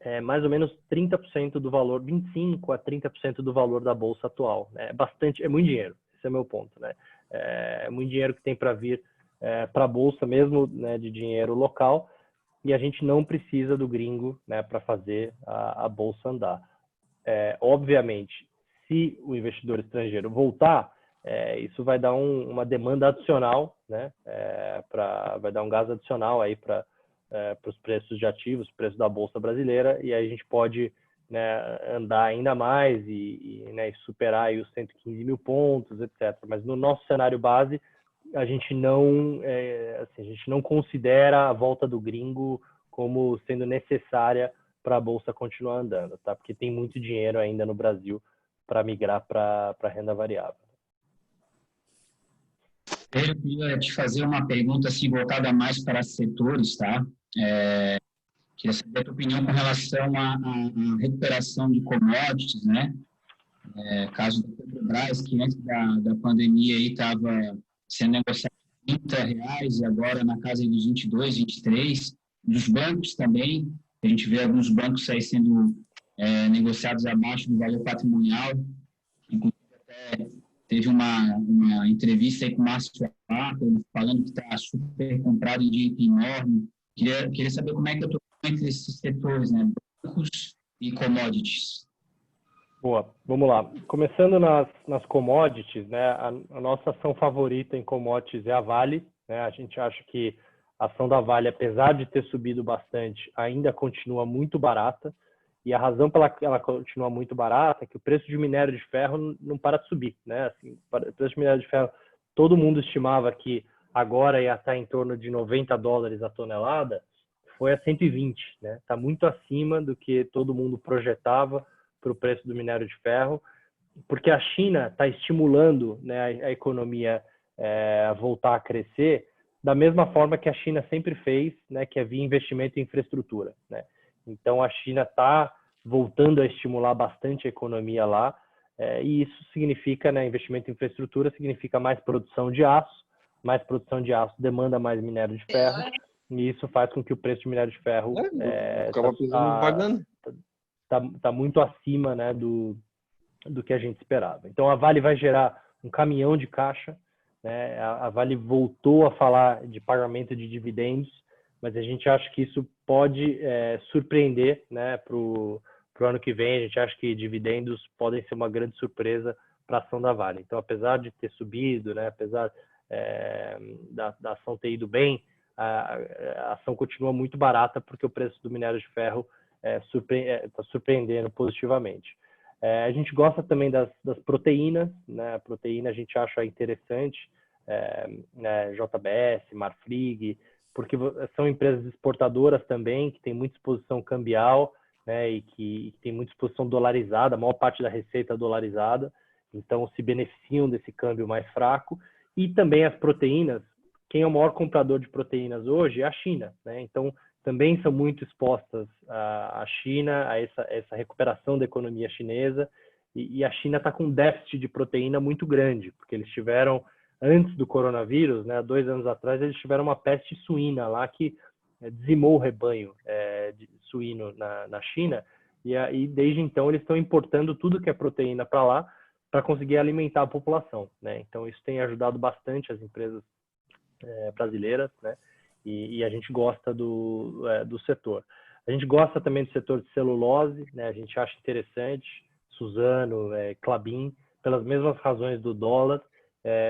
é mais ou menos 30% do valor, 25% a 30% do valor da Bolsa atual, né? É muito dinheiro, esse é o meu ponto, né? É muito dinheiro que tem para vir para a Bolsa mesmo, né, de dinheiro local, e a gente não precisa do gringo, né, para fazer a Bolsa andar. Obviamente, se o investidor estrangeiro voltar, isso vai dar uma demanda adicional, né, vai dar um gás adicional aí para os preços de ativos, preço da Bolsa brasileira, e aí a gente pode, né, andar ainda mais né, superar aí os 115 mil pontos, etc. Mas no nosso cenário base, a gente não considera a volta do gringo como sendo necessária para a Bolsa continuar andando, tá? Porque tem muito dinheiro ainda no Brasil para migrar para renda variável. Eu queria te fazer uma pergunta assim, voltada mais para setores, tá? Queria saber a tua opinião com relação à recuperação de commodities, né? Caso da Petrobras, que antes da pandemia aí estava sendo negociado R$30 e agora na casa dos 22, 23. Dos bancos também, a gente vê alguns bancos aí sendo negociados abaixo do valor patrimonial, inclusive até teve uma entrevista aí com o Márcio Arthur, falando que está super comprado em JP Morgan. Queria saber como é que eu estou entre esses setores, né? Bancos e commodities. Boa, vamos lá. Começando nas commodities, né? A nossa ação favorita em commodities é a Vale, né? A gente acha que a ação da Vale, apesar de ter subido bastante, ainda continua muito barata. E a razão pela que ela continua muito barata é que o preço de minério de ferro não para de subir, né? Assim, o preço de minério de ferro, todo mundo estimava que agora ia estar em torno de $90 a tonelada, foi a 120, né? Está muito acima do que todo mundo projetava para o preço do minério de ferro, porque a China está estimulando, né, a economia a voltar a crescer da mesma forma que a China sempre fez, né, que é via investimento em infraestrutura, né? Então, a China está voltando a estimular bastante a economia lá, e isso significa, né, investimento em infraestrutura significa mais produção de aço demanda mais minério de ferro, e isso faz com que o preço de minério de ferro está muito acima, né, do que a gente esperava. Então, a Vale vai gerar um caminhão de caixa, né? A Vale voltou a falar de pagamento de dividendos, mas a gente acha que isso pode surpreender, né, para o ano que vem. A gente acha que dividendos podem ser uma grande surpresa para a ação da Vale. Então, apesar de ter subido, né, apesar da ação ter ido bem, a ação continua muito barata porque o preço do minério de ferro está surpreendendo positivamente. A gente gosta também das proteínas, né? A proteína a gente acha interessante, né? JBS, Marfrig, porque são empresas exportadoras também, que têm muita exposição cambial, né? E que tem muita exposição dolarizada, a maior parte da receita é dolarizada, então se beneficiam desse câmbio mais fraco. E também as proteínas, quem é o maior comprador de proteínas hoje é a China, né? Então, também são muito expostas à China, a essa recuperação da economia chinesa, e a China está com um déficit de proteína muito grande, porque eles tiveram, antes do coronavírus, né, 2 anos atrás, eles tiveram uma peste suína lá que dizimou o rebanho de suíno na China, e desde então eles estão importando tudo que é proteína para lá, para conseguir alimentar a população, né? Então isso tem ajudado bastante as empresas brasileiras, né? E a gente gosta do setor. A gente gosta também do setor de celulose, né? A gente acha interessante, Suzano, Klabin, pelas mesmas razões do dólar,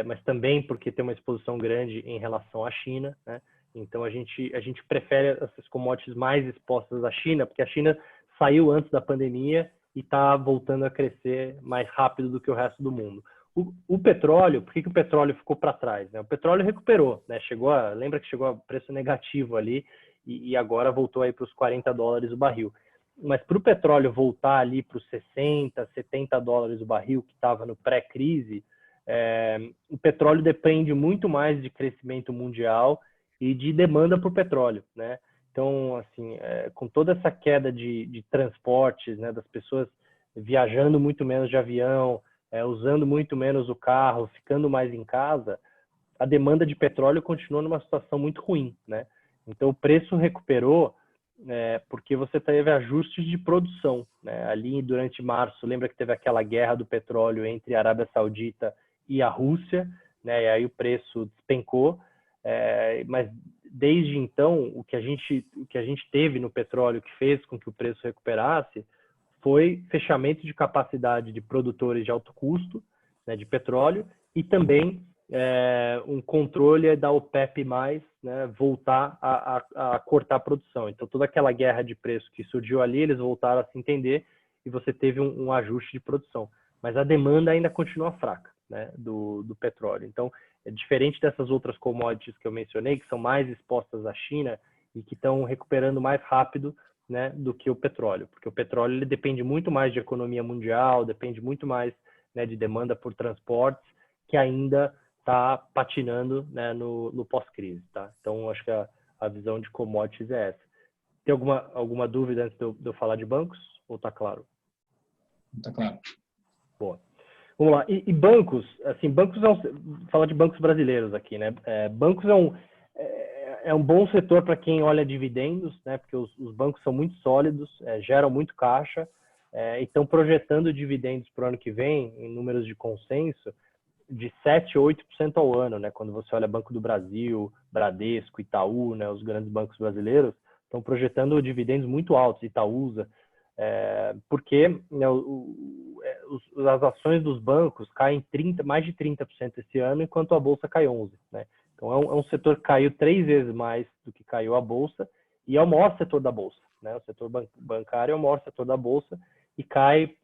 mas também porque tem uma exposição grande em relação à China, né? Então a gente prefere essas commodities mais expostas à China, porque a China saiu antes da pandemia e está voltando a crescer mais rápido do que o resto do mundo. O petróleo, por que o petróleo ficou para trás, né? O petróleo recuperou, né? Lembra que chegou a preço negativo ali e agora voltou aí para os $40 o barril. Mas para o petróleo voltar ali para os $60, $70 o barril que estava no pré-crise, o petróleo depende muito mais de crescimento mundial e de demanda por petróleo, né? Então, assim, com toda essa queda de transportes, né, das pessoas viajando muito menos de avião, usando muito menos o carro, ficando mais em casa, a demanda de petróleo continua numa situação muito ruim, né? Então, o preço recuperou porque você teve ajustes de produção, né? Ali, durante março, lembra que teve aquela guerra do petróleo entre a Arábia Saudita e a Rússia, né? E aí o preço despencou, mas desde então, o que a gente teve no petróleo que fez com que o preço recuperasse foi fechamento de capacidade de produtores de alto custo, né, de petróleo, e também um controle da OPEP+, né, voltar a cortar a produção. Então, toda aquela guerra de preço que surgiu ali, eles voltaram a se entender e você teve um ajuste de produção. Mas a demanda ainda continua fraca, né, do petróleo. Então, é diferente dessas outras commodities que eu mencionei, que são mais expostas à China e que estão recuperando mais rápido, né, do que o petróleo, porque o petróleo ele depende muito mais de economia mundial, depende muito mais, né, de demanda por transportes, que ainda está patinando, né, no pós-crise, tá? Então, acho que a visão de commodities é essa. Tem alguma dúvida antes de eu falar de bancos? Ou tá claro? Tá claro. Boa. Vamos lá. E bancos, assim, falar de bancos brasileiros aqui, né? Bancos é um bom setor para quem olha dividendos, né? Porque os bancos são muito sólidos, geram muito caixa, e estão projetando dividendos para o ano que vem, em números de consenso, de 7% a 8% ao ano, né? Quando você olha Banco do Brasil, Bradesco, Itaú, né? Os grandes bancos brasileiros estão projetando dividendos muito altos, Itaúsa, porque, né, as ações dos bancos caem mais de 30% esse ano, enquanto a Bolsa cai 11%, né? Então, é um setor que caiu 3 vezes mais do que caiu a Bolsa e é o maior setor da Bolsa, né? O setor bancário é o maior setor da Bolsa e cai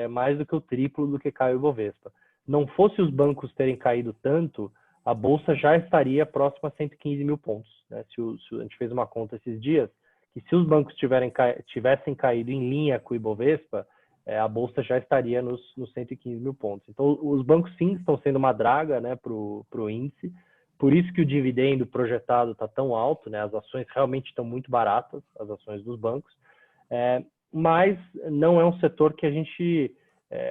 mais do que o triplo do que cai o Ibovespa. Não fosse os bancos terem caído tanto, a Bolsa já estaria próxima a 115 mil pontos, né? A gente fez uma conta esses dias, que se os bancos tivessem caído em linha com o Ibovespa, a Bolsa já estaria nos 115 mil pontos. Então, os bancos sim estão sendo uma draga, né, para o índice, por isso que o dividendo projetado está tão alto, né? As ações realmente estão muito baratas, as ações dos bancos, mas não é um setor que a gente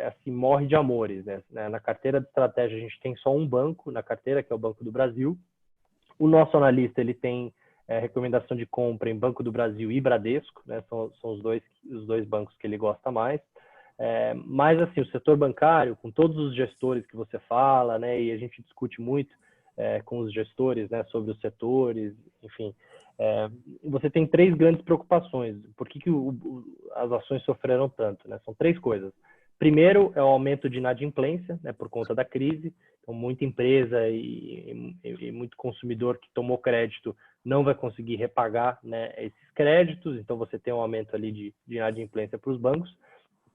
assim, morre de amores, né? Na carteira de estratégia a gente tem só um banco na carteira, que é o Banco do Brasil. O nosso analista ele tem recomendação de compra em Banco do Brasil e Bradesco, né? São os dois bancos que ele gosta mais. Mas assim, o setor bancário, com todos os gestores que você fala, né? E a gente discute muito com os gestores, né? Sobre os setores, enfim. Você tem 3 grandes preocupações. Por que as ações sofreram tanto, né? São 3 coisas. Primeiro é o aumento de inadimplência, né, por conta da crise. Então, muita empresa e muito consumidor que tomou crédito não vai conseguir repagar, né, esses créditos. Então, você tem um aumento ali de inadimplência para os bancos.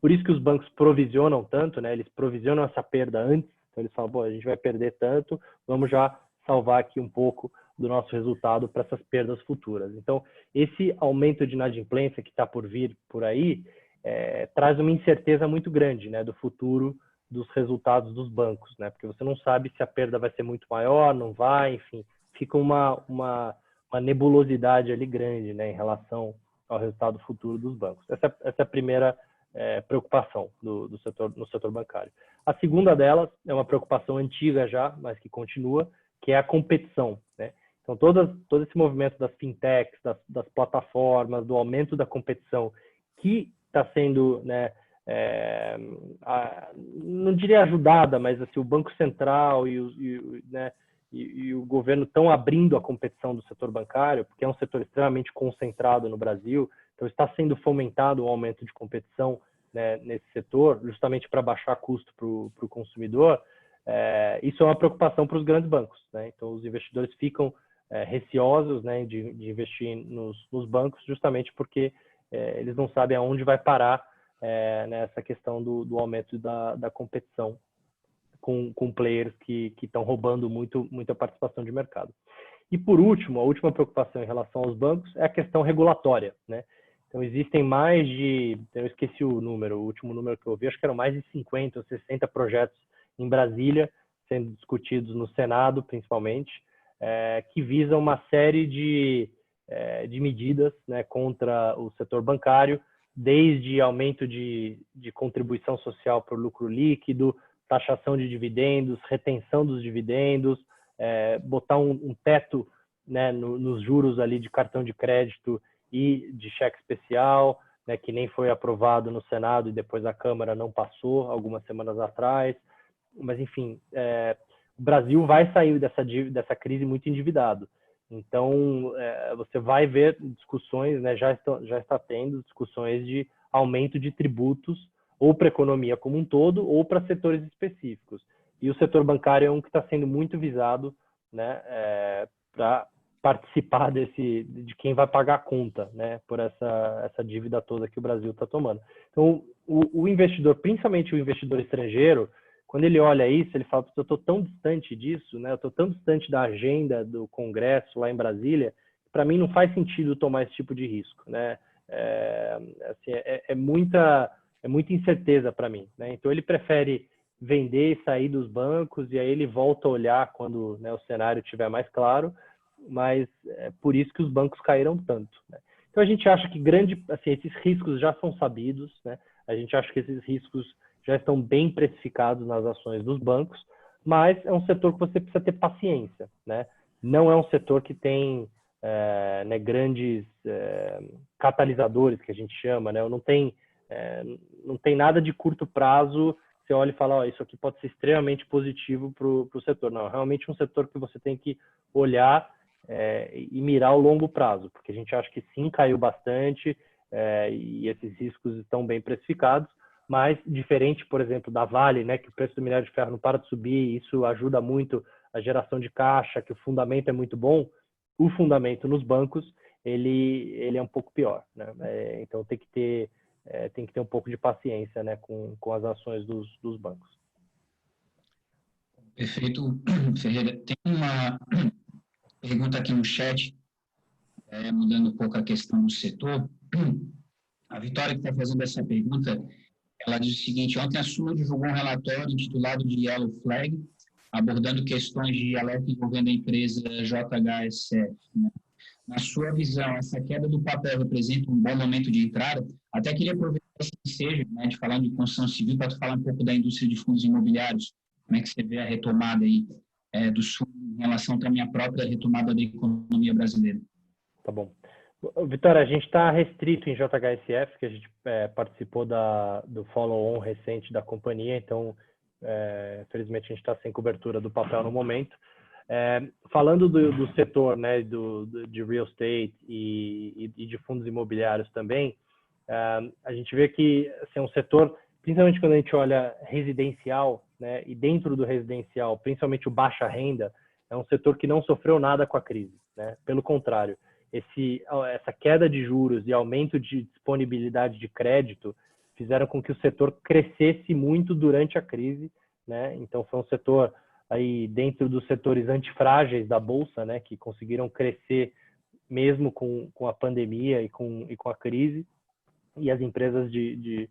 Por isso que os bancos provisionam tanto, né? Eles provisionam essa perda antes. Então, eles falam, bom, a gente vai perder tanto, vamos já salvar aqui um pouco do nosso resultado para essas perdas futuras. Então, esse aumento de inadimplência que está por vir por aí, traz uma incerteza muito grande, né, do futuro dos resultados dos bancos, né, porque você não sabe se a perda vai ser muito maior, não vai, enfim, fica uma nebulosidade ali grande, né, em relação ao resultado futuro dos bancos. Essa é a primeira preocupação no setor bancário. A segunda delas é uma preocupação antiga já, mas que continua, que é a competição, né? Então, todo esse movimento das fintechs, das plataformas, do aumento da competição, que está sendo, né, não diria ajudada, mas assim, o Banco Central e o governo estão abrindo a competição do setor bancário, porque é um setor extremamente concentrado no Brasil, então está sendo fomentado um aumento de competição, né, nesse setor, justamente para baixar custo para o consumidor. Isso é uma preocupação para os grandes bancos, né? Então, os investidores ficam receosos, né, de investir nos bancos, justamente porque eles não sabem aonde vai parar nessa questão do aumento da competição com players que estão roubando muita participação de mercado. E, por último, a última preocupação em relação aos bancos é a questão regulatória, né? Então, existem mais de, eu esqueci o último número que eu vi, acho que eram mais de 50 ou 60 projetos em Brasília, sendo discutidos no Senado, principalmente, que visam uma série de medidas, né, contra o setor bancário, desde aumento de contribuição social para o lucro líquido, taxação de dividendos, retenção dos dividendos, botar um teto, né, nos juros ali de cartão de crédito e de cheque especial, né, que nem foi aprovado no Senado e depois a Câmara não passou algumas semanas atrás. Mas, enfim, o Brasil vai sair dessa crise muito endividado. Então, você vai ver discussões, né, já está tendo discussões de aumento de tributos, ou para a economia como um todo, ou para setores específicos. E o setor bancário é um que está sendo muito visado, né, para participar de quem vai pagar a conta, né, por essa dívida toda que o Brasil está tomando. Então, o investidor, principalmente o investidor estrangeiro, quando ele olha isso, ele fala, eu estou tão distante disso, né, eu estou tão distante da agenda do Congresso lá em Brasília, para mim não faz sentido tomar esse tipo de risco, né? Assim, é muita incerteza para mim, né? Então ele prefere vender e sair dos bancos, e aí ele volta a olhar quando, né, o cenário estiver mais claro, mas é por isso que os bancos caíram tanto, né? Então a gente acha que assim, esses riscos já são sabidos, né? A gente acha que esses riscos já estão bem precificados nas ações dos bancos, mas é um setor que você precisa ter paciência, né? Não é um setor que tem né, grandes catalisadores, que a gente chama, né? Não tem nada de curto prazo. você olha e fala, ó, isso aqui pode ser extremamente positivo para o setor. Não, é realmente um setor que você tem que olhar e mirar o longo prazo, porque a gente acha que sim, caiu bastante e esses riscos estão bem precificados, mas diferente, por exemplo, da Vale, né, que o preço do minério de ferro não para de subir, e isso ajuda muito a geração de caixa, que o fundamento é muito bom, o fundamento nos bancos, ele é um pouco pior, né? Então tem que ter um pouco de paciência, né, com as ações dos bancos. Perfeito, Ferreira. Tem uma pergunta aqui no chat, mudando um pouco a questão do setor. A Vitória, que está fazendo essa pergunta, ela diz o seguinte: ontem a Sula divulgou um relatório intitulado de Yellow Flag, abordando questões de alerta envolvendo a empresa JHSF, né? Na sua visão, essa queda do papel representa um bom momento de entrada? Até queria aproveitar esse ensejo, né, de falar de construção civil, para tu falar um pouco da indústria de fundos imobiliários. Como é que você vê a retomada aí dos fundos em relação também à própria retomada da economia brasileira? Tá bom. Vitória, a gente está restrito em JHSF, que a gente participou do follow-on recente da companhia, então, felizmente, a gente está sem cobertura do papel no momento. Falando do setor, né, de real estate e de fundos imobiliários também, a gente vê que assim, é um setor, principalmente quando a gente olha residencial, né, e dentro do residencial, principalmente o baixa renda, é um setor que não sofreu nada com a crise, né? Pelo contrário, essa queda de juros e aumento de disponibilidade de crédito fizeram com que o setor crescesse muito durante a crise, né? Então foi um setor aí dentro dos setores antifrágeis da bolsa, né, que conseguiram crescer mesmo com a pandemia e com a crise, e as empresas de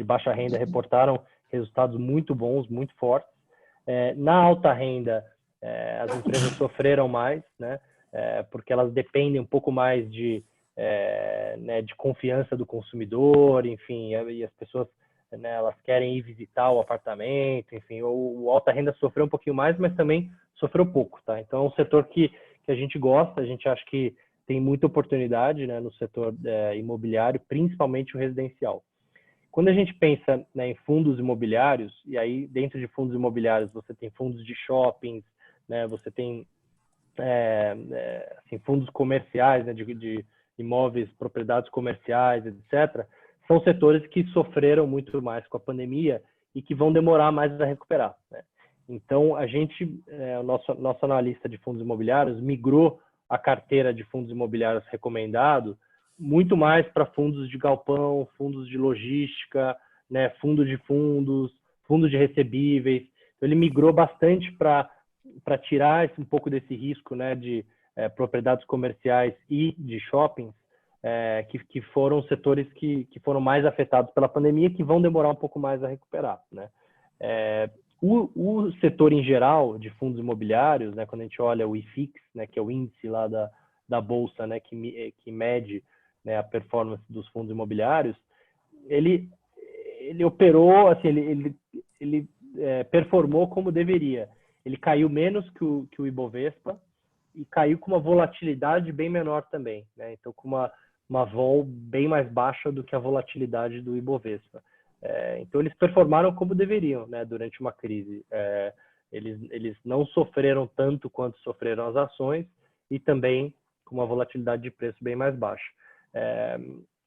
baixa renda reportaram resultados muito bons, muito fortes. Na alta renda, as empresas sofreram mais, né, porque elas dependem um pouco mais de confiança do consumidor, enfim, e as pessoas, né, elas querem ir visitar o apartamento, enfim, o alta renda sofreu um pouquinho mais, mas também sofreu pouco, tá? Então é um setor que a gente gosta, a gente acha que tem muita oportunidade, né, no setor imobiliário, principalmente o residencial. Quando a gente pensa, né, em fundos imobiliários, e aí dentro de fundos imobiliários você tem fundos de shoppings, né, você tem assim, fundos comerciais, né, de imóveis, propriedades comerciais, etc., são setores que sofreram muito mais com a pandemia e que vão demorar mais a recuperar, né? Então, a gente, o nosso analista de fundos imobiliários migrou a carteira de fundos imobiliários recomendado muito mais para fundos de galpão, fundos de logística, né, fundos de recebíveis. Então, ele migrou bastante para tirar um pouco desse risco, né, de propriedades comerciais e de shoppings, que foram setores que foram mais afetados pela pandemia, que vão demorar um pouco mais a recuperar, né? O setor em geral de fundos imobiliários, né, quando a gente olha o IFIX, né, que é o índice lá da bolsa, né, que mede, né, a performance dos fundos imobiliários, ele operou, assim, ele performou como deveria. Ele caiu menos que o Ibovespa e caiu com uma volatilidade bem menor também, né? Então, com uma vol bem mais baixa do que a volatilidade do Ibovespa. Então, eles performaram como deveriam, né, durante uma crise. Eles não sofreram tanto quanto sofreram as ações e também com uma volatilidade de preço bem mais baixa.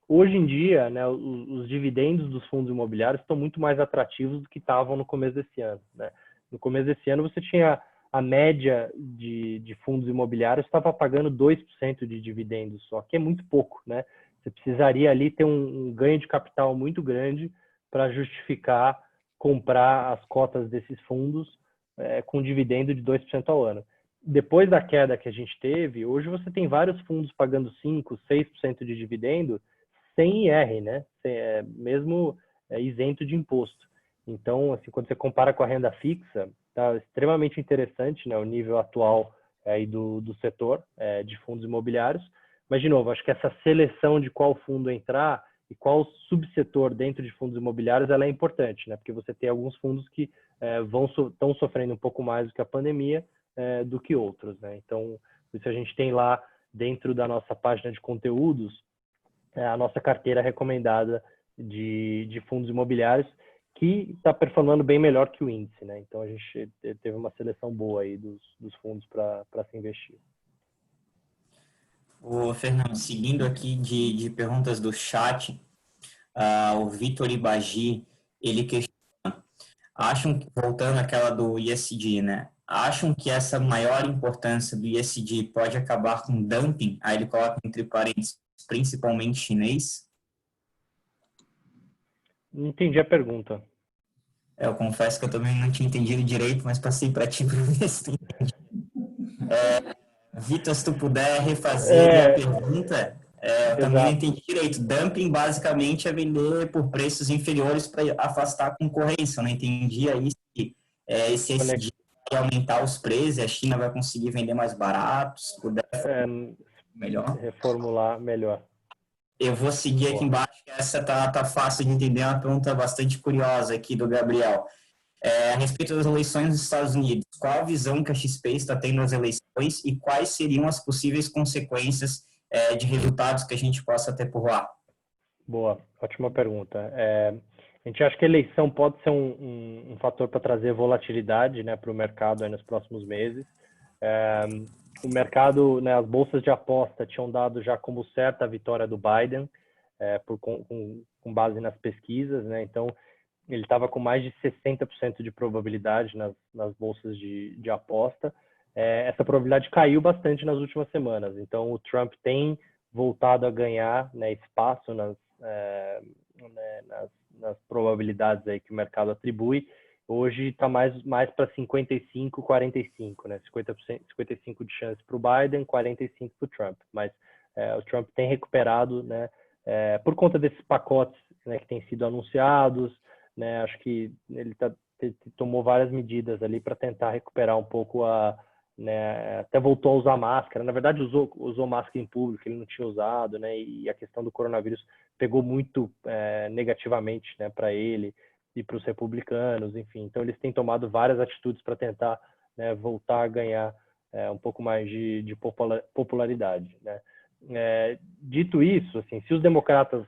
Hoje em dia, né, os dividendos dos fundos imobiliários estão muito mais atrativos do que estavam no começo desse ano, né? No começo desse ano, você tinha a média de fundos imobiliários estava pagando 2% de dividendos só, que é muito pouco, né? Você precisaria ali ter um ganho de capital muito grande para justificar comprar as cotas desses fundos com dividendo de 2% ao ano. Depois da queda que a gente teve, hoje você tem vários fundos pagando 5%, 6% de dividendo sem IR, né? Mesmo isento de imposto. Então, assim, quando você compara com a renda fixa, está extremamente interessante, né, o nível atual aí do setor de fundos imobiliários. Mas, de novo, acho que essa seleção de qual fundo entrar e qual subsetor dentro de fundos imobiliários ela é importante, né? Porque você tem alguns fundos que estão sofrendo um pouco mais do que a pandemia do que outros, né? Então, isso a gente tem lá dentro da nossa página de conteúdos a nossa carteira recomendada de fundos imobiliários, que está performando bem melhor que o índice, né? Então a gente teve uma seleção boa aí dos fundos para se investir. O Fernando, seguindo aqui de perguntas do chat, o Vitor Ibagi, ele questiona, voltando àquela do ISD, né? Acham que essa maior importância do ISD pode acabar com dumping? Aí ele coloca entre parênteses, principalmente chinês? Não entendi a pergunta. Eu confesso que eu também não tinha entendido direito, mas passei para ti para ver se tu entende. Vitor, se tu puder refazer a pergunta, eu também não entendi direito. Dumping, basicamente, é vender por preços inferiores para afastar a concorrência. Eu não entendi aí se esse SD vai aumentar os preços, a China vai conseguir vender mais barato, se puder melhor. Reformular melhor. Eu vou seguir aqui embaixo, que essa tá fácil de entender, é uma pergunta bastante curiosa aqui do Gabriel. A respeito das eleições dos Estados Unidos, qual a visão que a XP está tendo nas eleições e quais seriam as possíveis consequências de resultados que a gente possa ter por lá? Boa, ótima pergunta. A gente acha que a eleição pode ser um fator para trazer volatilidade, né, para o mercado aí nos próximos meses. O mercado, né, as bolsas de aposta tinham dado já como certa a vitória do Biden, com base nas pesquisas, né? Então, ele estava com mais de 60% de probabilidade nas bolsas de aposta. Essa probabilidade caiu bastante nas últimas semanas. Então, o Trump tem voltado a ganhar, né, espaço nas probabilidades aí que o mercado atribui. Hoje está mais para 55, 45, né? 55 de chance para o Biden, 45 para o Trump. Mas o Trump tem recuperado, né? Por conta desses pacotes, né, que têm sido anunciados, né? Acho que ele tomou várias medidas ali para tentar recuperar um pouco né? Até voltou a usar máscara. Na verdade, usou máscara em público, ele não tinha usado, né? E a questão do coronavírus pegou muito negativamente, né, para ele e para os republicanos, enfim. Então, eles têm tomado várias atitudes para tentar, né, voltar a ganhar um pouco mais de popularidade, né? Dito isso, assim, se os democratas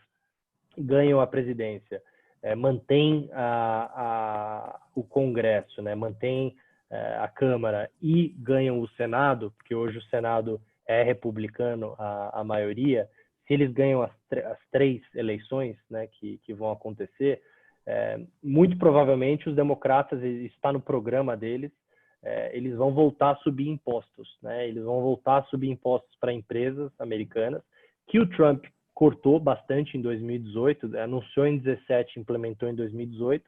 ganham a presidência, mantém o Congresso, né, mantém a Câmara e ganham o Senado, porque hoje o Senado é republicano a maioria, se eles ganham as três eleições, né, que vão acontecer, muito provavelmente os democratas, está no programa deles, eles vão voltar a subir impostos, né? Eles vão voltar a subir impostos para empresas americanas, que o Trump cortou bastante em 2018, anunciou em 2017, implementou em 2018,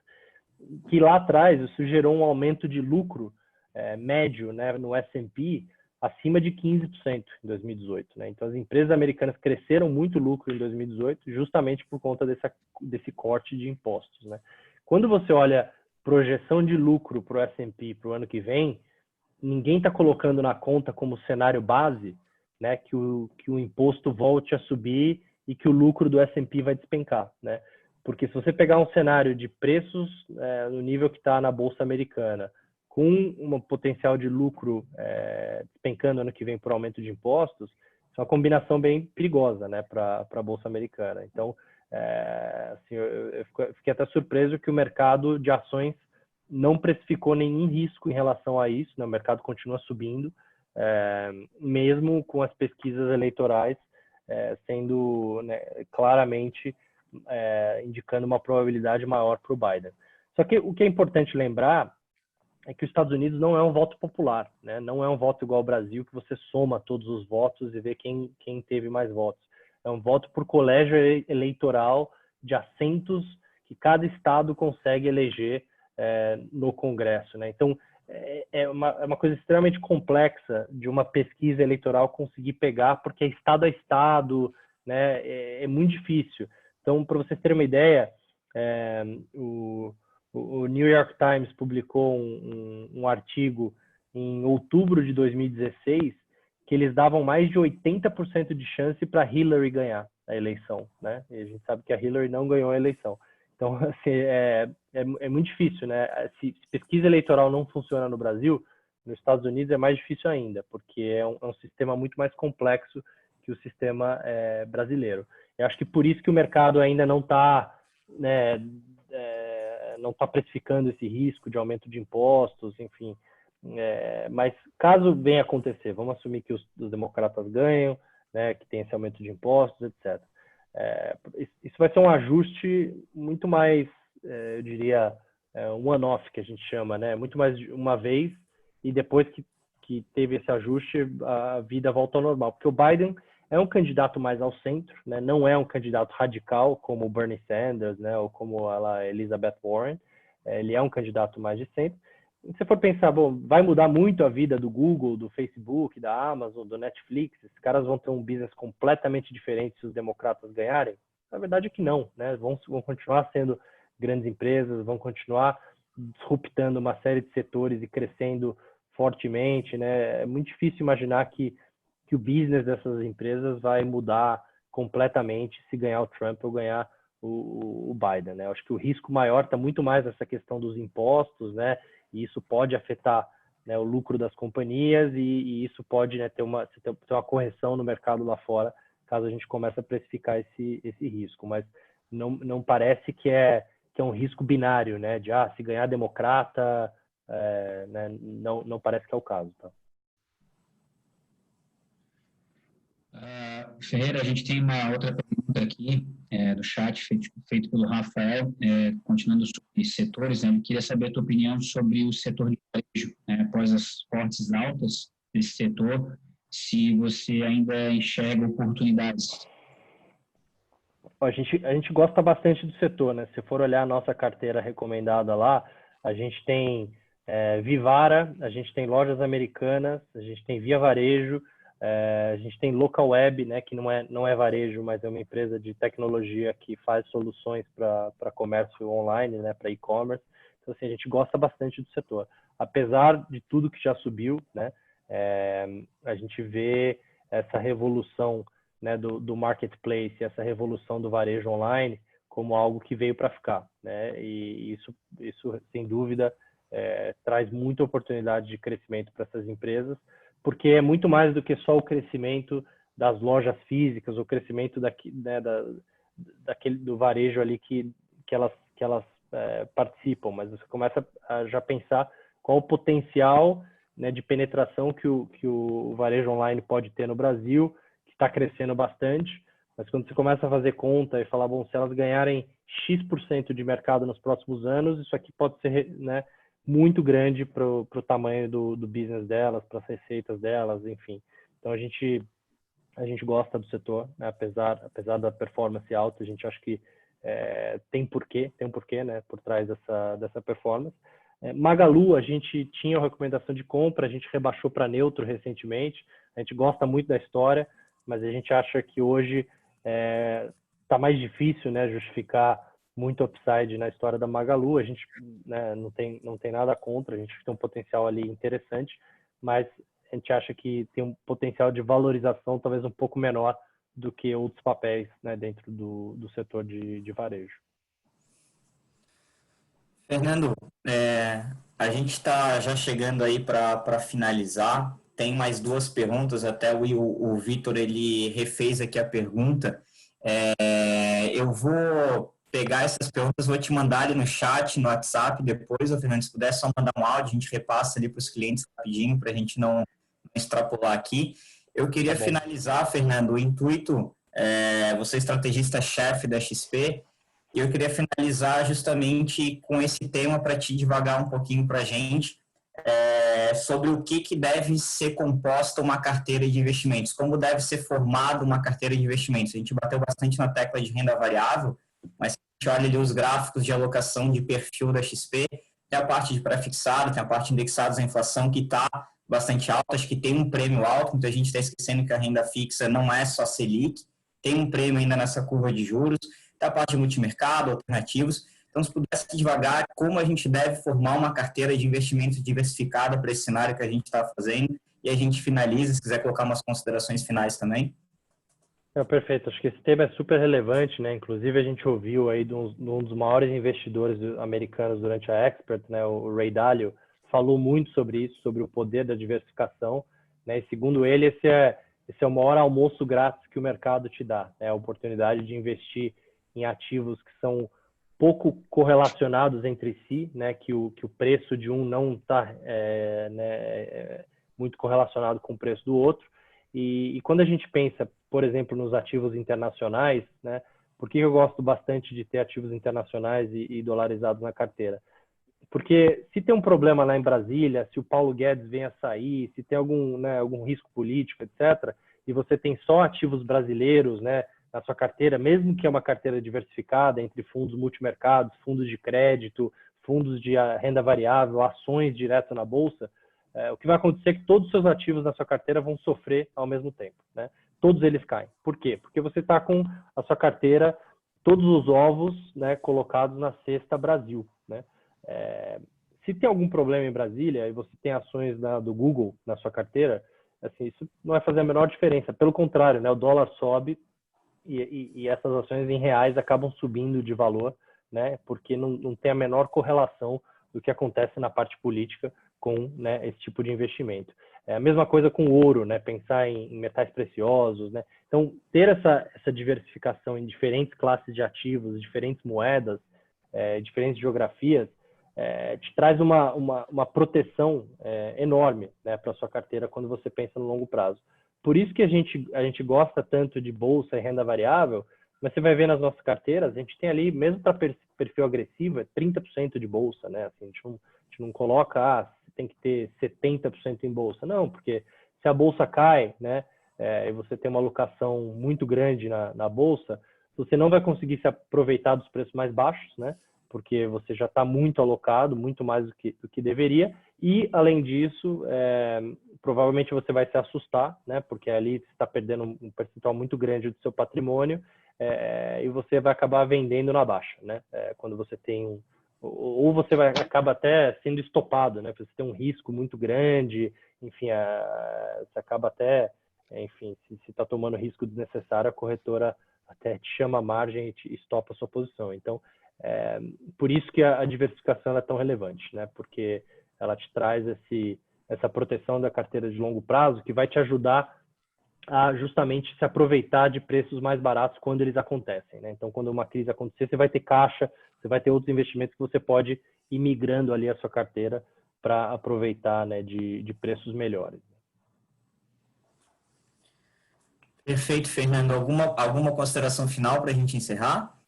que lá atrás isso gerou um aumento de lucro médio, né, no S&P acima de 15% em 2018, né? Então as empresas americanas cresceram muito lucro em 2018 justamente por conta desse corte de impostos, né? Quando você olha projeção de lucro para o S&P para o ano que vem, ninguém está colocando na conta como cenário base, né, que o imposto volte a subir e que o lucro do S&P vai despencar, né? Porque se você pegar um cenário de preços no nível que está na Bolsa Americana, com um potencial de lucro despencando ano que vem por aumento de impostos, é uma combinação bem perigosa, né, para a Bolsa Americana. Então, assim, eu fiquei até surpreso que o mercado de ações não precificou nenhum risco em relação a isso, né? O mercado continua subindo, mesmo com as pesquisas eleitorais sendo, né, claramente indicando uma probabilidade maior para o Biden. Só que o que é importante lembrar é que os Estados Unidos não é um voto popular, né? Não é um voto igual ao Brasil, que você soma todos os votos e vê quem teve mais votos. É um voto por colégio eleitoral de assentos que cada estado consegue eleger no Congresso, né? Então, é uma coisa extremamente complexa de uma pesquisa eleitoral conseguir pegar, porque é estado a estado, né? É muito difícil. Então, para vocês terem uma ideia, o New York Times publicou um artigo em outubro de 2016 que eles davam mais de 80% de chance para Hillary ganhar a eleição, né? E a gente sabe que a Hillary não ganhou a eleição. Então, assim, é muito difícil, né? Se pesquisa eleitoral não funciona no Brasil, nos Estados Unidos é mais difícil ainda, porque é um sistema muito mais complexo que o sistema brasileiro. Eu acho que por isso que o mercado ainda não está, né, não está precificando esse risco de aumento de impostos, enfim. Mas caso venha acontecer, vamos assumir que os democratas ganham, né, que tem esse aumento de impostos, etc. Isso vai ser um ajuste muito mais, eu diria, um one-off, que a gente chama, né? Muito mais de uma vez, e depois que teve esse ajuste, a vida volta ao normal. Porque o Biden é um candidato mais ao centro, né? Não é um candidato radical como o Bernie Sanders, né? Ou como a Elizabeth Warren. Ele é um candidato mais de centro. Se você for pensar, bom, vai mudar muito a vida do Google, do Facebook, da Amazon, do Netflix? Esses caras vão ter um business completamente diferente se os democratas ganharem? Na verdade é que não, né? Vão continuar sendo grandes empresas, vão continuar disruptando uma série de setores e crescendo fortemente, né? É muito difícil imaginar que o business dessas empresas vai mudar completamente se ganhar o Trump ou ganhar o Biden, né? Eu acho que o risco maior está muito mais nessa questão dos impostos, né? E isso pode afetar, né, o lucro das companhias e isso pode, né, ter uma correção no mercado lá fora, caso a gente comece a precificar esse risco. Mas não parece que é um risco binário, né, de se ganhar democrata, né, não parece que é o caso. Tá? Ferreira, a gente tem uma outra pergunta aqui do chat, feito pelo Rafael, continuando sobre setores, né, ele queria saber a tua opinião sobre o setor de varejo, né, após as fortes altas desse setor, se você ainda enxerga oportunidades. A gente gosta bastante do setor, né? Se for olhar a nossa carteira recomendada lá, a gente tem Vivara, a gente tem Lojas Americanas, a gente tem Via Varejo, a gente tem Local Web, né? Que não é varejo, mas é uma empresa de tecnologia que faz soluções para comércio online, né? Para e-commerce. Então, assim, a gente gosta bastante do setor. Apesar de tudo que já subiu, né? A gente vê essa revolução, né, do marketplace, essa revolução do varejo online como algo que veio para ficar, né? E isso sem dúvida traz muita oportunidade de crescimento para essas empresas, porque é muito mais do que só o crescimento das lojas físicas, o crescimento do varejo ali que elas participam, mas você começa a já pensar qual o potencial, né, de penetração que o varejo online pode ter no Brasil, que está crescendo bastante, mas quando você começa a fazer conta e falar, bom, se elas ganharem X% de mercado nos próximos anos, isso aqui pode ser, né, muito grande para o tamanho do business delas, para as receitas delas, enfim. Então a gente gosta do setor, né, apesar da performance alta, a gente acha que tem um porquê, né, por trás dessa performance. Magalu, a gente tinha uma recomendação de compra, a gente rebaixou para neutro recentemente, a gente gosta muito da história, mas a gente acha que hoje está mais difícil, né, justificar muito upside na história da Magalu. A gente, né, não tem nada contra, a gente tem um potencial ali interessante, mas a gente acha que tem um potencial de valorização talvez um pouco menor do que outros papéis, né, dentro do setor de varejo. Fernando, a gente está já chegando aí para finalizar. Tem mais duas perguntas, até o Vitor ele refez aqui a pergunta. Eu vou pegar essas perguntas, vou te mandar ali no chat, no WhatsApp depois, Fernando, se puder só mandar um áudio, a gente repassa ali para os clientes rapidinho, para a gente não extrapolar aqui. Eu queria finalizar, Fernando, o intuito, você é estrategista-chefe da XP, e eu queria finalizar justamente com esse tema para te devagar um pouquinho para a gente, sobre o que deve ser composta uma carteira de investimentos, como deve ser formada uma carteira de investimentos. A gente bateu bastante na tecla de renda variável, mas se a gente olha ali os gráficos de alocação de perfil da XP, tem a parte de pré-fixado, tem a parte indexados à inflação que está bastante alta, acho que tem um prêmio alto, então a gente está esquecendo que a renda fixa não é só Selic, tem um prêmio ainda nessa curva de juros, tem a parte de multimercado, alternativos. Então, se pudesse devagar, como a gente deve formar uma carteira de investimento diversificada para esse cenário que a gente está fazendo, e a gente finaliza, se quiser colocar umas considerações finais também. Perfeito, acho que esse tema é super relevante, né? Inclusive a gente ouviu aí de um dos maiores investidores americanos durante a Expert, né? O Ray Dalio, falou muito sobre isso, sobre o poder da diversificação, né? E segundo ele, esse é o maior almoço grátis que o mercado te dá, né? A oportunidade de investir em ativos que são pouco correlacionados entre si, né, que o preço de um não está muito correlacionado com o preço do outro. E quando a gente pensa, por exemplo, nos ativos internacionais, né, por que eu gosto bastante de ter ativos internacionais e dolarizados na carteira? Porque se tem um problema lá em Brasília, se o Paulo Guedes vem a sair, se tem algum risco político, etc., e você tem só ativos brasileiros, né, na sua carteira, mesmo que é uma carteira diversificada entre fundos multimercados, fundos de crédito, fundos de renda variável, ações direto na bolsa, o que vai acontecer é que todos os seus ativos na sua carteira vão sofrer ao mesmo tempo, né? Todos eles caem. Por quê? Porque você está com a sua carteira, todos os ovos, né, colocados na cesta Brasil, né? Se tem algum problema em Brasília e você tem ações do Google na sua carteira, assim, isso não vai fazer a menor diferença. Pelo contrário, né, o dólar sobe e essas ações em reais acabam subindo de valor, né, porque não tem a menor correlação do que acontece na parte política com, né, esse tipo de investimento. É a mesma coisa com o ouro, né, pensar em metais preciosos, né. Então, ter essa diversificação em diferentes classes de ativos, diferentes moedas, diferentes geografias, te traz uma proteção enorme, né, para a sua carteira quando você pensa no longo prazo. Por isso que a gente gosta tanto de bolsa e renda variável, mas você vai ver nas nossas carteiras, a gente tem ali, mesmo para perfil agressivo, 30% de bolsa, né? Assim, a gente não coloca, você tem que ter 70% em bolsa. Não, porque se a bolsa cai, né, e você tem uma alocação muito grande na bolsa, você não vai conseguir se aproveitar dos preços mais baixos, né? Porque você já está muito alocado, muito mais do que deveria, e, além disso, provavelmente você vai se assustar, né? Porque ali você está perdendo um percentual muito grande do seu patrimônio, e você vai acabar vendendo na baixa, né? Quando você tem ou você acaba até sendo estopado, né? Você tem um risco muito grande, enfim, você acaba até, enfim, se está tomando risco desnecessário, a corretora até te chama a margem e te estopa a sua posição. Então, por isso que a diversificação é tão relevante, né? Porque ela te traz essa proteção da carteira de longo prazo que vai te ajudar a justamente se aproveitar de preços mais baratos quando eles acontecem, né? Então, quando uma crise acontecer, você vai ter caixa, você vai ter outros investimentos que você pode ir migrando ali a sua carteira para aproveitar, né, de preços melhores. Perfeito, Fernando. Alguma consideração final para a gente encerrar?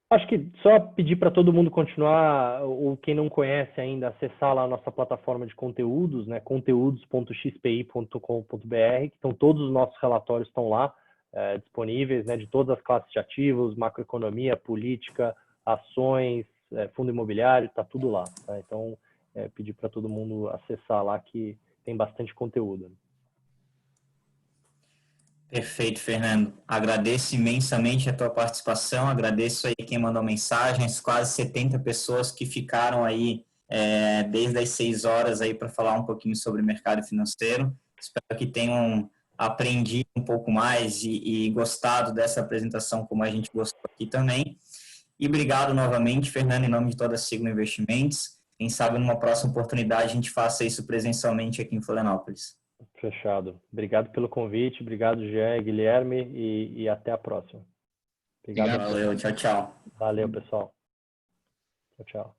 Acho que só pedir para todo mundo continuar, ou quem não conhece ainda, acessar lá a nossa plataforma de conteúdos, né, conteúdos.xpi.com.br, então todos os nossos relatórios estão lá, disponíveis, né, de todas as classes de ativos, macroeconomia, política, ações, fundo imobiliário, está tudo lá. Tá? Então, pedir para todo mundo acessar lá que tem bastante conteúdo. Perfeito, Fernando. Agradeço imensamente a tua participação, agradeço aí quem mandou mensagens, quase 70 pessoas que ficaram aí desde as 6 horas aí para falar um pouquinho sobre mercado financeiro. Espero que tenham aprendido um pouco mais e gostado dessa apresentação como a gente gostou aqui também. E obrigado novamente, Fernando, em nome de toda a Sigma Investimentos. Quem sabe numa próxima oportunidade a gente faça isso presencialmente aqui em Florianópolis. Fechado. Obrigado pelo convite, obrigado, Jean e Guilherme, e até a próxima. Obrigado. Valeu, tchau, tchau. Valeu, pessoal. Tchau, tchau.